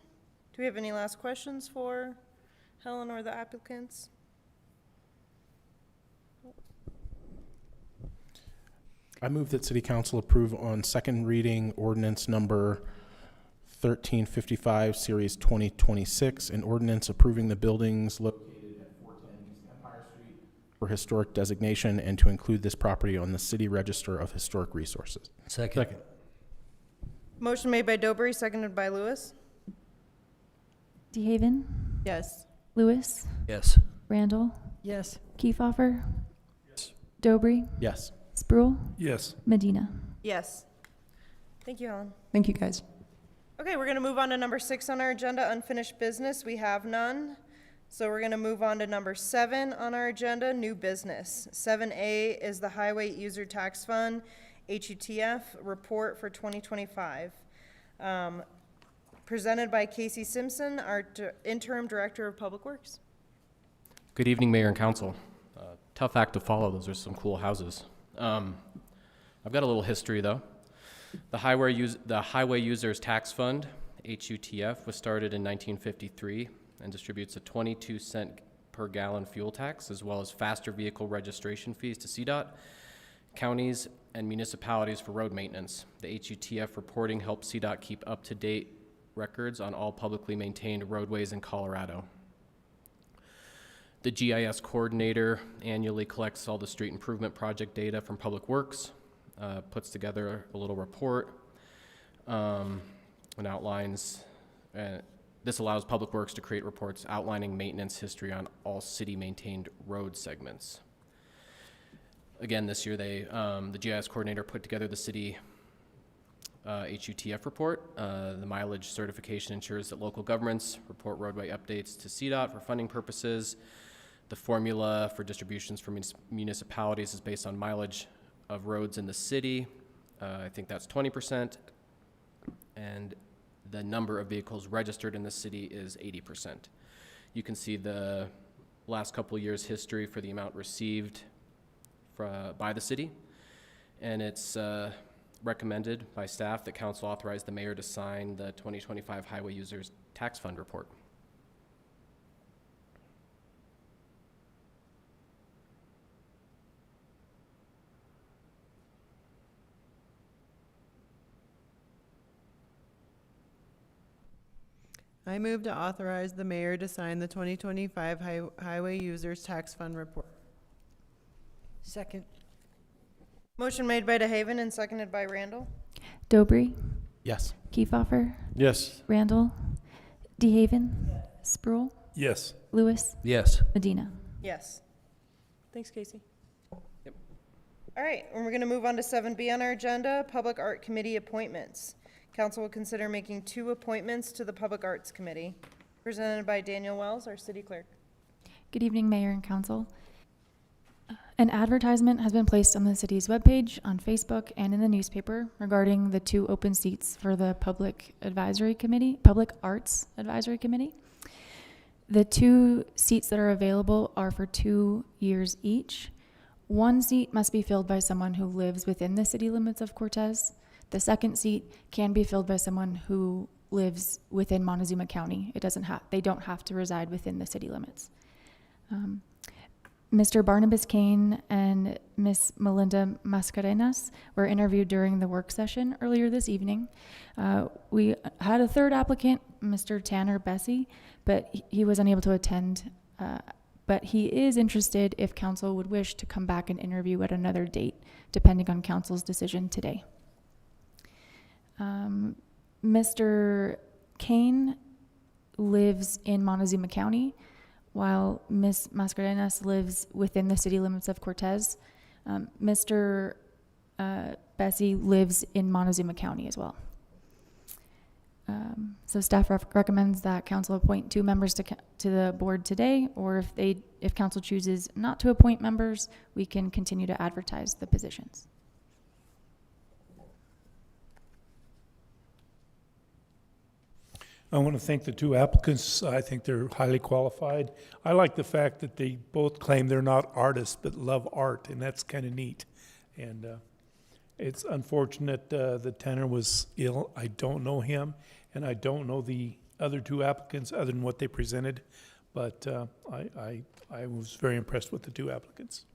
Speaker 2: Do we have any last questions for Helen or the applicants?
Speaker 4: I move that City Council approve on second reading ordinance number 1355, Series 2026, an ordinance approving the buildings located at 410 East Empire Street for historic designation and to include this property on the City Register of Historic Resources.
Speaker 10: Second.
Speaker 2: Motion made by Dobry, seconded by Lewis.
Speaker 3: DeHaven,
Speaker 12: Yes.
Speaker 3: Lewis,
Speaker 10: Yes.
Speaker 3: Randall,
Speaker 11: Yes.
Speaker 3: Kiefhoffer, Dobry,
Speaker 4: Yes.
Speaker 3: Spruill,
Speaker 5: Yes.
Speaker 3: Medina.
Speaker 2: Yes. Thank you, Helen.
Speaker 13: Thank you, guys.
Speaker 2: Okay, we're going to move on to number 6 on our agenda, unfinished business. We have none. So we're going to move on to number 7 on our agenda, new business. 7A is the Highway User Tax Fund, HUTF, report for 2025. Presented by Casey Simpson, our interim director of Public Works.
Speaker 15: Good evening, Mayor and Council. Tough act to follow. Those are some cool houses. I've got a little history, though. The Highway Users Tax Fund, HUTF, was started in 1953 and distributes a 22-cent per gallon fuel tax, as well as faster vehicle registration fees to CDOT, counties, and municipalities for road maintenance. The HUTF reporting helps CDOT keep up-to-date records on all publicly maintained roadways in Colorado. The GIS coordinator annually collects all the street improvement project data from Public Works, puts together a little report, and outlines, this allows Public Works to create reports outlining maintenance history on all city-maintained road segments. Again, this year the GIS coordinator put together the city HUTF report. The mileage certification ensures that local governments report roadway updates to CDOT for funding purposes. The formula for distributions for municipalities is based on mileage of roads in the city. I think that's 20%. and the number of vehicles registered in the city is 80%. You can see the last couple years' history for the amount received by the city, and it's recommended by staff that council authorize the mayor to sign the 2025 Highway Users Tax Fund report.
Speaker 12: I move to authorize the mayor to sign the 2025 Highway Users Tax Fund report.
Speaker 11: Second.
Speaker 2: Motion made by DeHaven and seconded by Randall.
Speaker 3: Dobry,
Speaker 4: Yes.
Speaker 3: Kiefhoffer,
Speaker 14: Yes.
Speaker 3: Randall, DeHaven, Sproul,
Speaker 5: Yes.
Speaker 3: Lewis,
Speaker 10: Yes.
Speaker 3: Medina.
Speaker 2: Yes. Thanks, Casey.
Speaker 15: Yep.
Speaker 2: All right, and we're going to move on to 7B on our agenda, Public Art Committee appointments. Council will consider making 2 appointments to the Public Arts Committee. Presented by Daniel Wells, our city clerk.
Speaker 3: Good evening, Mayor and Council. An advertisement has been placed on the city's webpage, on Facebook, and in the newspaper regarding the 2 open seats for the Public Arts Advisory Committee. The 2 seats that are available are for 2 years each. 1 seat must be filled by someone who lives within the city limits of Cortez. The second seat can be filled by someone who lives within Montezuma County. They don't have to reside within the city limits. Mr. Barnabas Kane and Miss Melinda Mascarenas were interviewed during the work session earlier this evening. We had a third applicant, Mr. Tanner Bessie, but he was unable to attend. But he is interested if council would wish to come back and interview at another date, depending on council's decision today. Mr. Kane lives in Montezuma County, while Ms. Mascarenas lives within the city limits of Cortez. Mr. Bessie lives in Montezuma County as well. So staff recommends that council appoint 2 members to the board today, or if council chooses not to appoint members, we can continue to advertise the positions.
Speaker 5: I want to thank the 2 applicants. I think they're highly qualified. I like the fact that they both claim they're not artists but love art, and that's kind of neat. And it's unfortunate that Tanner was ill. I don't know him, and I don't know the other 2 applicants other than what they presented, but I was very impressed with the 2 applicants.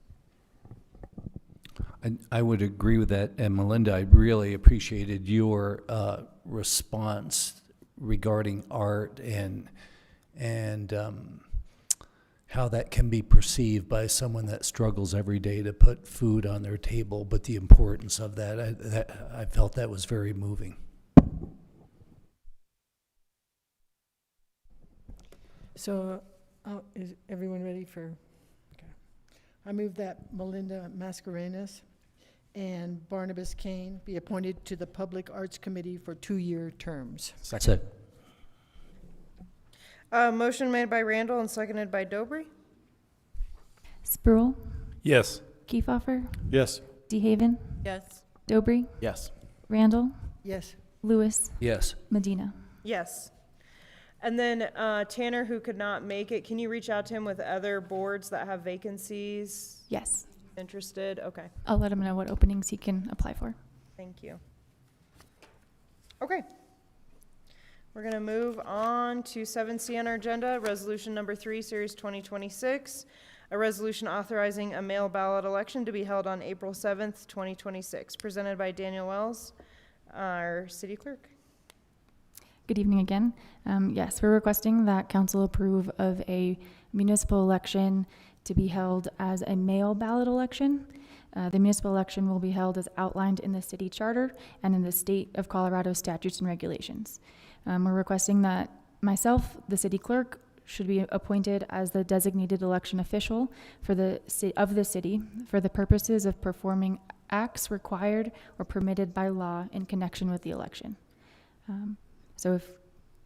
Speaker 10: I would agree with that. And Melinda, I really appreciated your response regarding art and how that can be perceived by someone that struggles every day to put food on their table, but the importance of that, I felt that was very moving.
Speaker 11: So, is everyone ready for? Okay. I move that Melinda Mascarenas and Barnabas Kane be appointed to the Public Arts Committee for 2-year terms.
Speaker 10: Second.
Speaker 2: Motion made by Randall and seconded by Dobry.
Speaker 3: Sproul,
Speaker 5: Yes.
Speaker 3: Kiefhoffer,
Speaker 14: Yes.
Speaker 3: DeHaven,
Speaker 12: Yes.
Speaker 3: Dobry,
Speaker 4: Yes.
Speaker 3: Randall,
Speaker 11: Yes.
Speaker 3: Lewis,
Speaker 10: Yes.
Speaker 3: Medina.
Speaker 2: Yes. And then Tanner, who could not make it, can you reach out to him with other boards that have vacancies?
Speaker 3: Yes.
Speaker 2: Interested? Okay.
Speaker 3: I'll let him know what openings he can apply for.
Speaker 2: Thank you. Okay. We're going to move on to 7C on our agenda, Resolution Number 3, Series 2026, a resolution authorizing a mail ballot election to be held on April 7th, 2026, presented by Daniel Wells, our city clerk.
Speaker 3: Good evening again. Yes, we're requesting that council approve of a municipal election to be held as a mail ballot election. The municipal election will be held as outlined in the city charter and in the state of Colorado statutes and regulations. We're requesting that myself, the city clerk, should be appointed as the designated election official for the city for the purposes of performing acts required or permitted by law in connection with the election. So if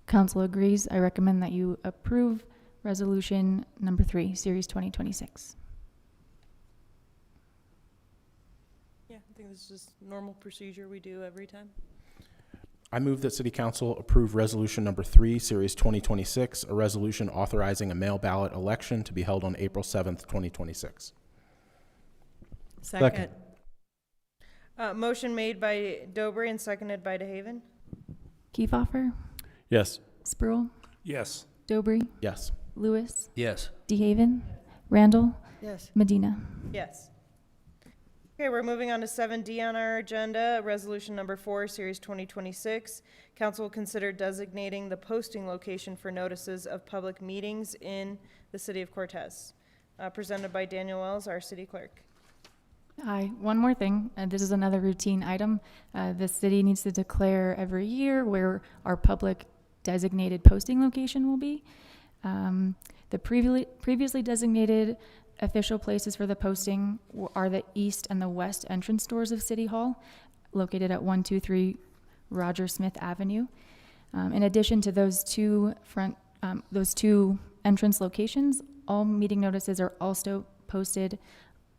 Speaker 3: council agrees, I recommend that you approve resolution number 3, series 2026.
Speaker 2: Yeah, I think this is just normal procedure we do every time.
Speaker 4: I move that City Council approve Resolution Number 3, Series 2026, a resolution authorizing a mail ballot election to be held on April 7th, 2026.
Speaker 12: Second.
Speaker 2: Motion made by Dobry and seconded by DeHaven.
Speaker 3: Kiefhoffer,
Speaker 5: Yes.
Speaker 3: Spruill,
Speaker 5: Yes.
Speaker 3: Dobry,
Speaker 4: Yes.
Speaker 3: Lewis,
Speaker 10: Yes.
Speaker 3: DeHaven, Randall,
Speaker 11: Yes.
Speaker 3: Medina.
Speaker 2: Yes. Okay, we're moving on to 7D on our agenda, Resolution Number 4, Series 2026. Council will consider designating the posting location for notices of public meetings in the city of Cortez. Presented by Daniel Wells, our city clerk.
Speaker 3: Hi, one more thing. This is another routine item. The city needs to declare every year where our public designated posting location will be. The previously designated official places for the posting are the east and the west entrance doors of City Hall, located at 123 Roger Smith Avenue. In addition to those two entrance locations, all meeting notices are also posted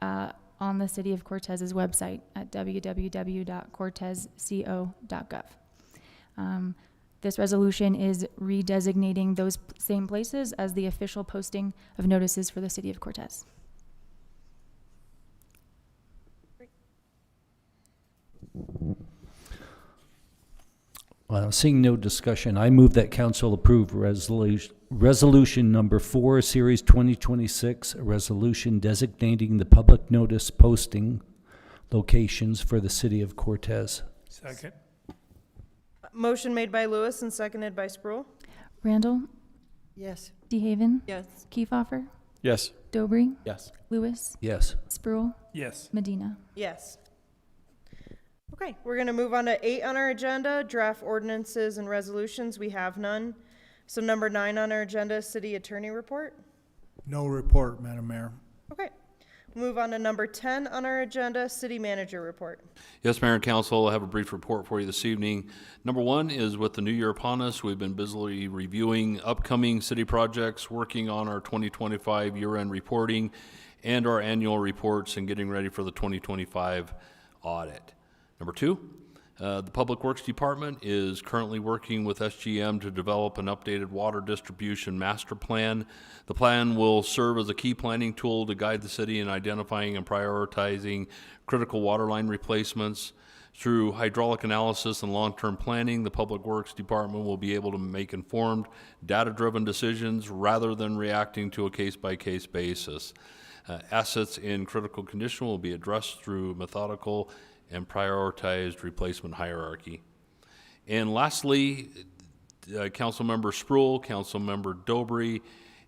Speaker 3: on the City of Cortez's website at www.cortezco.gov. This resolution is redesignating those same places as the official posting of notices for the City of Cortez.
Speaker 10: Seeing no discussion, I move that council approve resolution number 4, series 2026, a resolution designating the public notice posting locations for the city of Cortez.
Speaker 5: Second.
Speaker 2: Motion made by Lewis and seconded by Spruill.
Speaker 3: Randall,
Speaker 11: Yes.
Speaker 3: DeHaven,
Speaker 12: Yes.
Speaker 3: Kiefhoffer,
Speaker 5: Yes.
Speaker 3: Dobry,
Speaker 4: Yes.
Speaker 3: Lewis,
Speaker 10: Yes.
Speaker 3: Spruill,
Speaker 5: Yes.
Speaker 3: Medina.
Speaker 2: Yes. Okay, we're going to move on to 8 on our agenda, draft ordinances and resolutions. We have none. So number 9 on our agenda, city attorney report.
Speaker 8: No report, Madam Mayor.
Speaker 2: Okay. Move on to number 10 on our agenda, city manager report.
Speaker 9: Yes, Mayor and Council, I have a brief report for you this evening. Number 1 is with the new year upon us, we've been busily reviewing upcoming city projects, working on our 2025 year-end reporting and our annual reports, and getting ready for the 2025 audit. Number 2, the Public Works Department is currently working with SGM to develop an updated water distribution master plan. The plan will serve as a key planning tool to guide the city in identifying and prioritizing critical water line replacements. Through hydraulic analysis and long-term planning, the Public Works Department will be able to make informed, data-driven decisions rather than reacting to a case-by-case basis. Assets in critical condition will be addressed through methodical and prioritized replacement hierarchy. And lastly, Councilmember Spruill, Councilmember Dobry,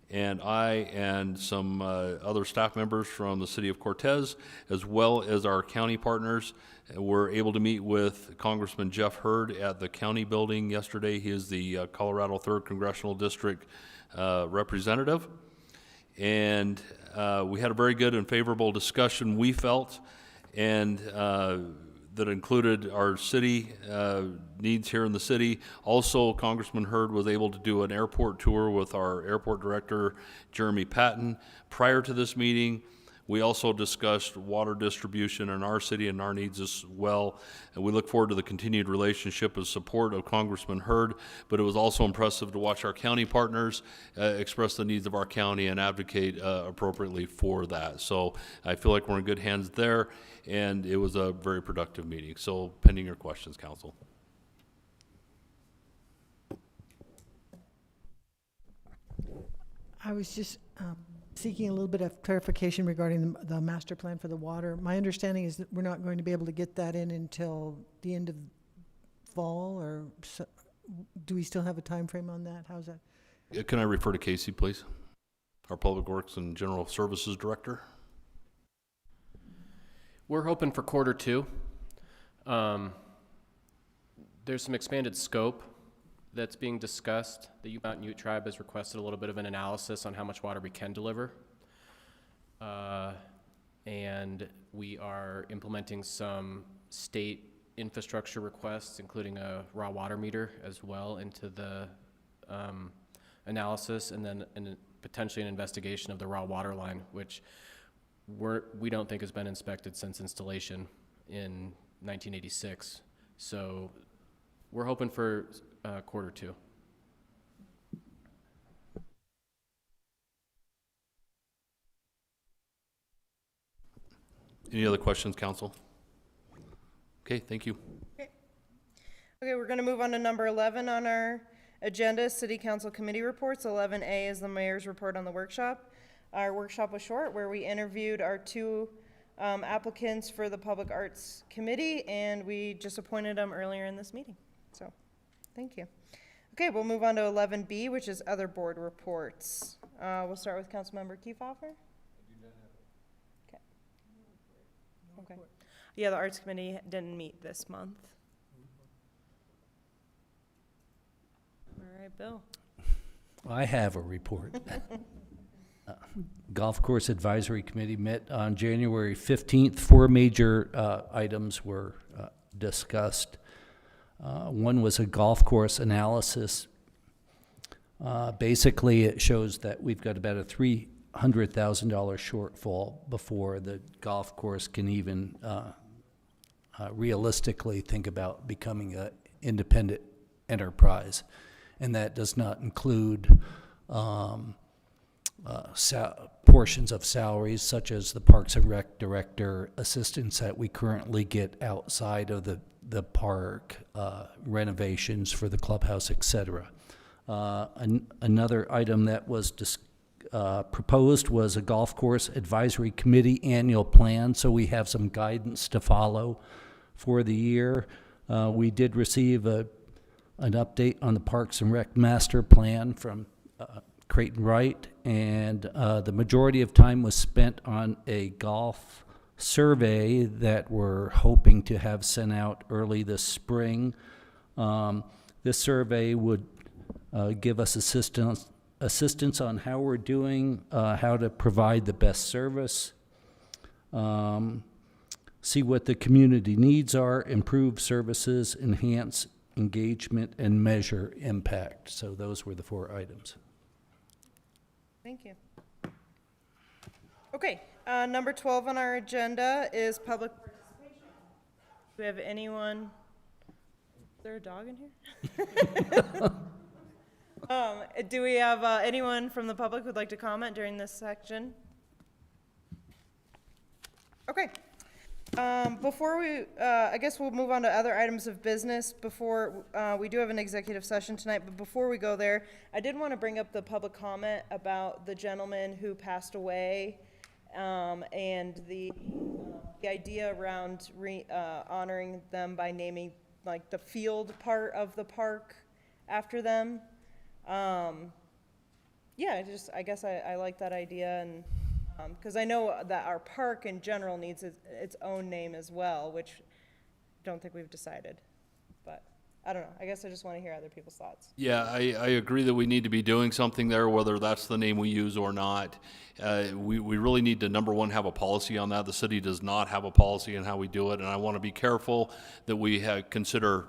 Speaker 9: and I and some other staff members from the city of Cortez, as well as our county partners, were able to meet with Congressman Jeff Hurd at the county building yesterday. He is the Colorado 3rd Congressional District representative. And we had a very good and favorable discussion, we felt, and that included our city needs here in the city. Also, Congressman Hurd was able to do an airport tour with our airport director, Jeremy Patton. Prior to this meeting, we also discussed water distribution in our city and our needs as well. And we look forward to the continued relationship and support of Congressman Hurd, but it was also impressive to watch our county partners express the needs of our county and advocate appropriately for that. So I feel like we're in good hands there, and it was a very productive meeting. So pending your questions, Council.
Speaker 11: I was just seeking a little bit of clarification regarding the master plan for the water. My understanding is that we're not going to be able to get that in until the end of fall, or so, do we still have a time frame on that? How's that?
Speaker 9: Can I refer to Casey, please? Our Public Works and General Services Director.
Speaker 15: We're hoping for Q2. There's some expanded scope that's being discussed. The Ute Ute Tribe has requested a little bit of an analysis on how much water we can deliver. And we are implementing some state infrastructure requests, including a raw water meter as well, into the analysis, and then potentially an investigation of the raw water line, which we don't think has been inspected since installation in 1986. So we're hoping for Q2.
Speaker 9: Any other questions, council? Okay, thank you.
Speaker 2: Okay, we're going to move on to number 11 on our agenda, City Council Committee Reports. 11A is the mayor's report on the workshop. Our workshop was short, where we interviewed our two applicants for the Public Arts Committee, and we just appointed them earlier in this meeting. So, thank you. Okay, we'll move on to 11B, which is other board reports. We'll start with Councilmember Kiefhofer. Okay. Okay. Yeah, the Arts Committee didn't meet this month. All right, Bill.
Speaker 10: I have a report. Golf Course Advisory Committee met on January 15th. 4 major items were discussed. One was a golf course analysis. Basically, it shows that we've got about a $300,000 shortfall before the golf course can even realistically think about becoming an independent enterprise. And that does not include portions of salaries such as the Parks and Rec director, assistance that we currently get outside of the park, renovations for the clubhouse, etc. Another item that was proposed was a golf course advisory committee annual plan, so we have some guidance to follow for the year. We did receive an update on the Parks and Rec master plan from Creighton Wright, and the majority of time was spent on a golf survey that we're hoping to have sent out early this spring. This survey would give us assistance on how we're doing, how to provide the best service, see what the community needs are, improve services, enhance engagement, and measure impact. So those were the 4 items.
Speaker 2: Thank you. Okay, number 12 on our agenda is public participation. Do we have anyone? Is there a dog in here? Do we have anyone from the public who'd like to comment during this section? Okay. Before we, I guess we'll move on to other items of business before, we do have an executive session tonight, but before we go there, I did want to bring up the public comment about the gentleman who passed away, and the idea around honoring them by naming like the field part of the park after them. Yeah, I guess I like that idea, and because I know that our park in general needs its own name as well, which I don't think we've decided. But I don't know. I guess I just want to hear other people's thoughts.
Speaker 9: Yeah, I agree that we need to be doing something there, whether that's the name we use or not. We really need to, number one, have a policy on that. The city does not have a policy on how we do it, and I want to be careful that we consider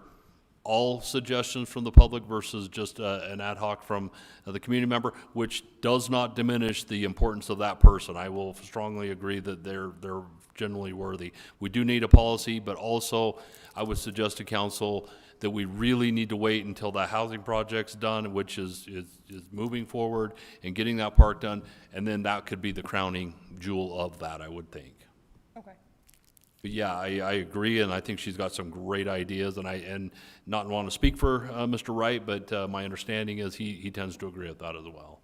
Speaker 9: all suggestions from the public versus just an ad hoc from the community member, which does not diminish the importance of that person. I will strongly agree that they're generally worthy. We do need a policy, but also I would suggest to council that we really need to wait until the housing project's done, which is moving forward and getting that part done, and then that could be the crowning jewel of that, I would think.
Speaker 2: Okay.
Speaker 9: But yeah, I agree, and I think she's got some great ideas, and not want to speak for Mr. Wright, but my understanding is he tends to agree with that as well.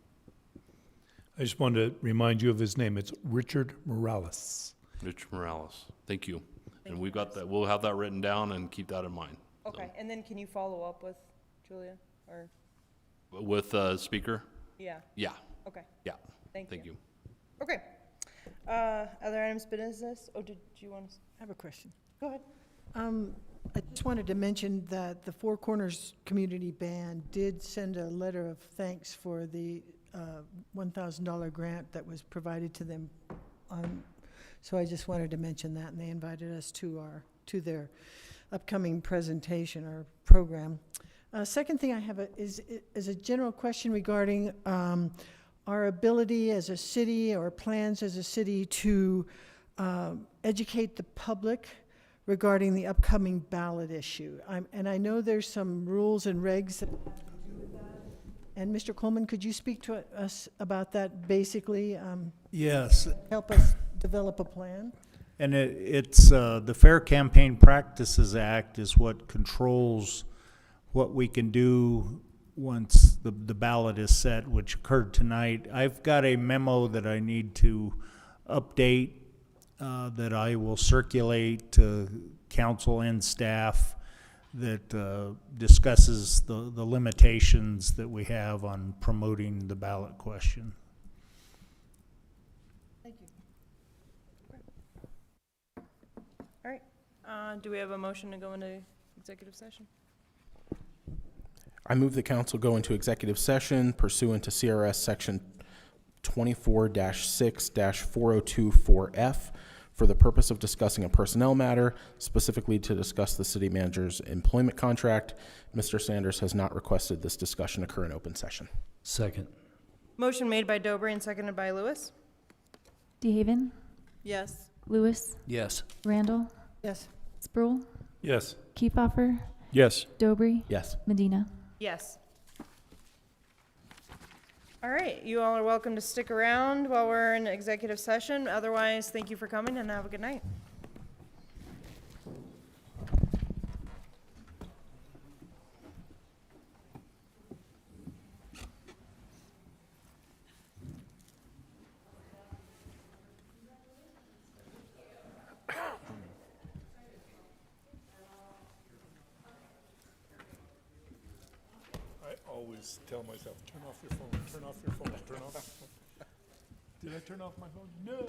Speaker 5: I just wanted to remind you of his name. It's Richard Morales.
Speaker 9: Richard Morales, thank you. And we've got that, we'll have that written down and keep that in mind.
Speaker 2: Okay, and then can you follow up with Julia, or?
Speaker 9: With speaker?
Speaker 2: Yeah.
Speaker 9: Yeah.
Speaker 2: Okay.
Speaker 9: Yeah.
Speaker 2: Thank you.
Speaker 9: you.
Speaker 2: Okay. Other items of business? Oh, did you want to?
Speaker 11: I have a question.
Speaker 2: Go ahead.
Speaker 11: I just wanted to mention that the Four Corners Community Band did send a letter of thanks for the $1,000 grant that was provided to them. So I just wanted to mention that, and they invited us to their upcoming presentation or program. Second thing I have is a general question regarding our ability as a city or plans as a city to educate the public regarding the upcoming ballot issue. And I know there's some rules and regs that have to do with that. And Mr. Coleman, could you speak to us about that basically?
Speaker 8: Yes,
Speaker 11: Help us develop a plan?
Speaker 8: and it's the Fair Campaign Practices Act is what controls what we can do once the ballot is set, which occurred tonight. I've got a memo that I need to update that I will circulate to council and staff that discusses the limitations that we have on promoting the ballot question.
Speaker 2: Thank you. All right, do we have a motion to go into executive session?
Speaker 4: I move the council go into executive session pursuant to CRS section 24-6-4024F for the purpose of discussing a personnel matter, specifically to discuss the city manager's employment contract. Mr. Sanders has not requested this discussion occur in open session.
Speaker 10: Second.
Speaker 2: Motion made by Dobry and seconded by Lewis.
Speaker 3: DeHaven,
Speaker 12: Yes.
Speaker 3: Lewis,
Speaker 10: Yes.
Speaker 3: Randall,
Speaker 11: Yes.
Speaker 3: Sproul,
Speaker 5: Yes.
Speaker 3: Kiefhoffer,
Speaker 5: Yes.
Speaker 3: Dobry,
Speaker 4: Yes.
Speaker 3: Medina.
Speaker 2: Yes. All right, you all are welcome to stick around while we're in executive session. Otherwise, thank you for coming and have a good night.
Speaker 5: I always tell myself, turn off your phone, turn off your phone, turn off your phone. Did I turn off my phone? No.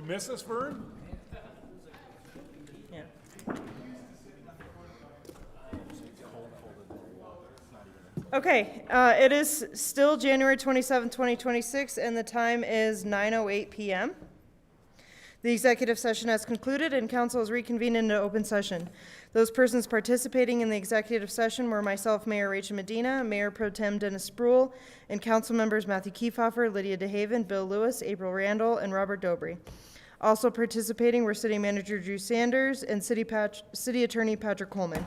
Speaker 5: miss us, Vern?
Speaker 2: Yeah. Okay, it is still January 27, 2026, and the time is 9:08 p.m. The executive session has concluded and council is reconvened into open session. Those persons participating in the executive session were myself, Mayor Rachel Medina, Mayor Pro Tem Dennis Sproul, and council members Matthew Kiefhofer, Lydia DeHaven, Bill Lewis, April Randall, and Robert Dobry. Also participating were City Manager Drew Sanders and City Attorney Patrick Coleman.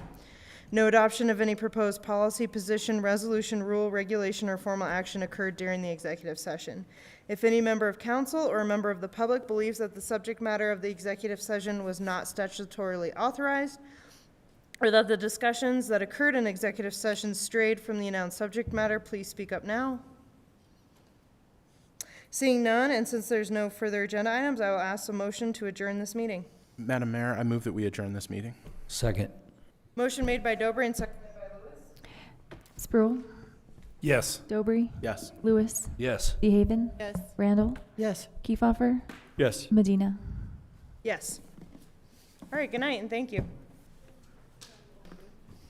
Speaker 2: No adoption of any proposed policy, position, resolution, rule, regulation, or formal action occurred during the executive session. If any member of council or a member of the public believes that the subject matter of the executive session was not statutorily authorized, or that the discussions that occurred in executive session strayed from the announced subject matter, please speak up now. Seeing none, and since there's no further agenda items, I will ask a motion to adjourn this meeting.
Speaker 4: Madam Mayor, I move that we adjourn this meeting.
Speaker 10: Second.
Speaker 2: Motion made by Dobry and seconded by Lewis.
Speaker 3: Sproul,
Speaker 5: Yes.
Speaker 3: Dobry,
Speaker 4: Yes.
Speaker 3: Lewis,
Speaker 10: Yes.
Speaker 3: DeHaven,
Speaker 2: Yes.
Speaker 3: Randall,
Speaker 11: Yes.
Speaker 3: Kiefhofer,
Speaker 5: Yes.
Speaker 3: Medina.
Speaker 2: Yes. All right, good night and thank you.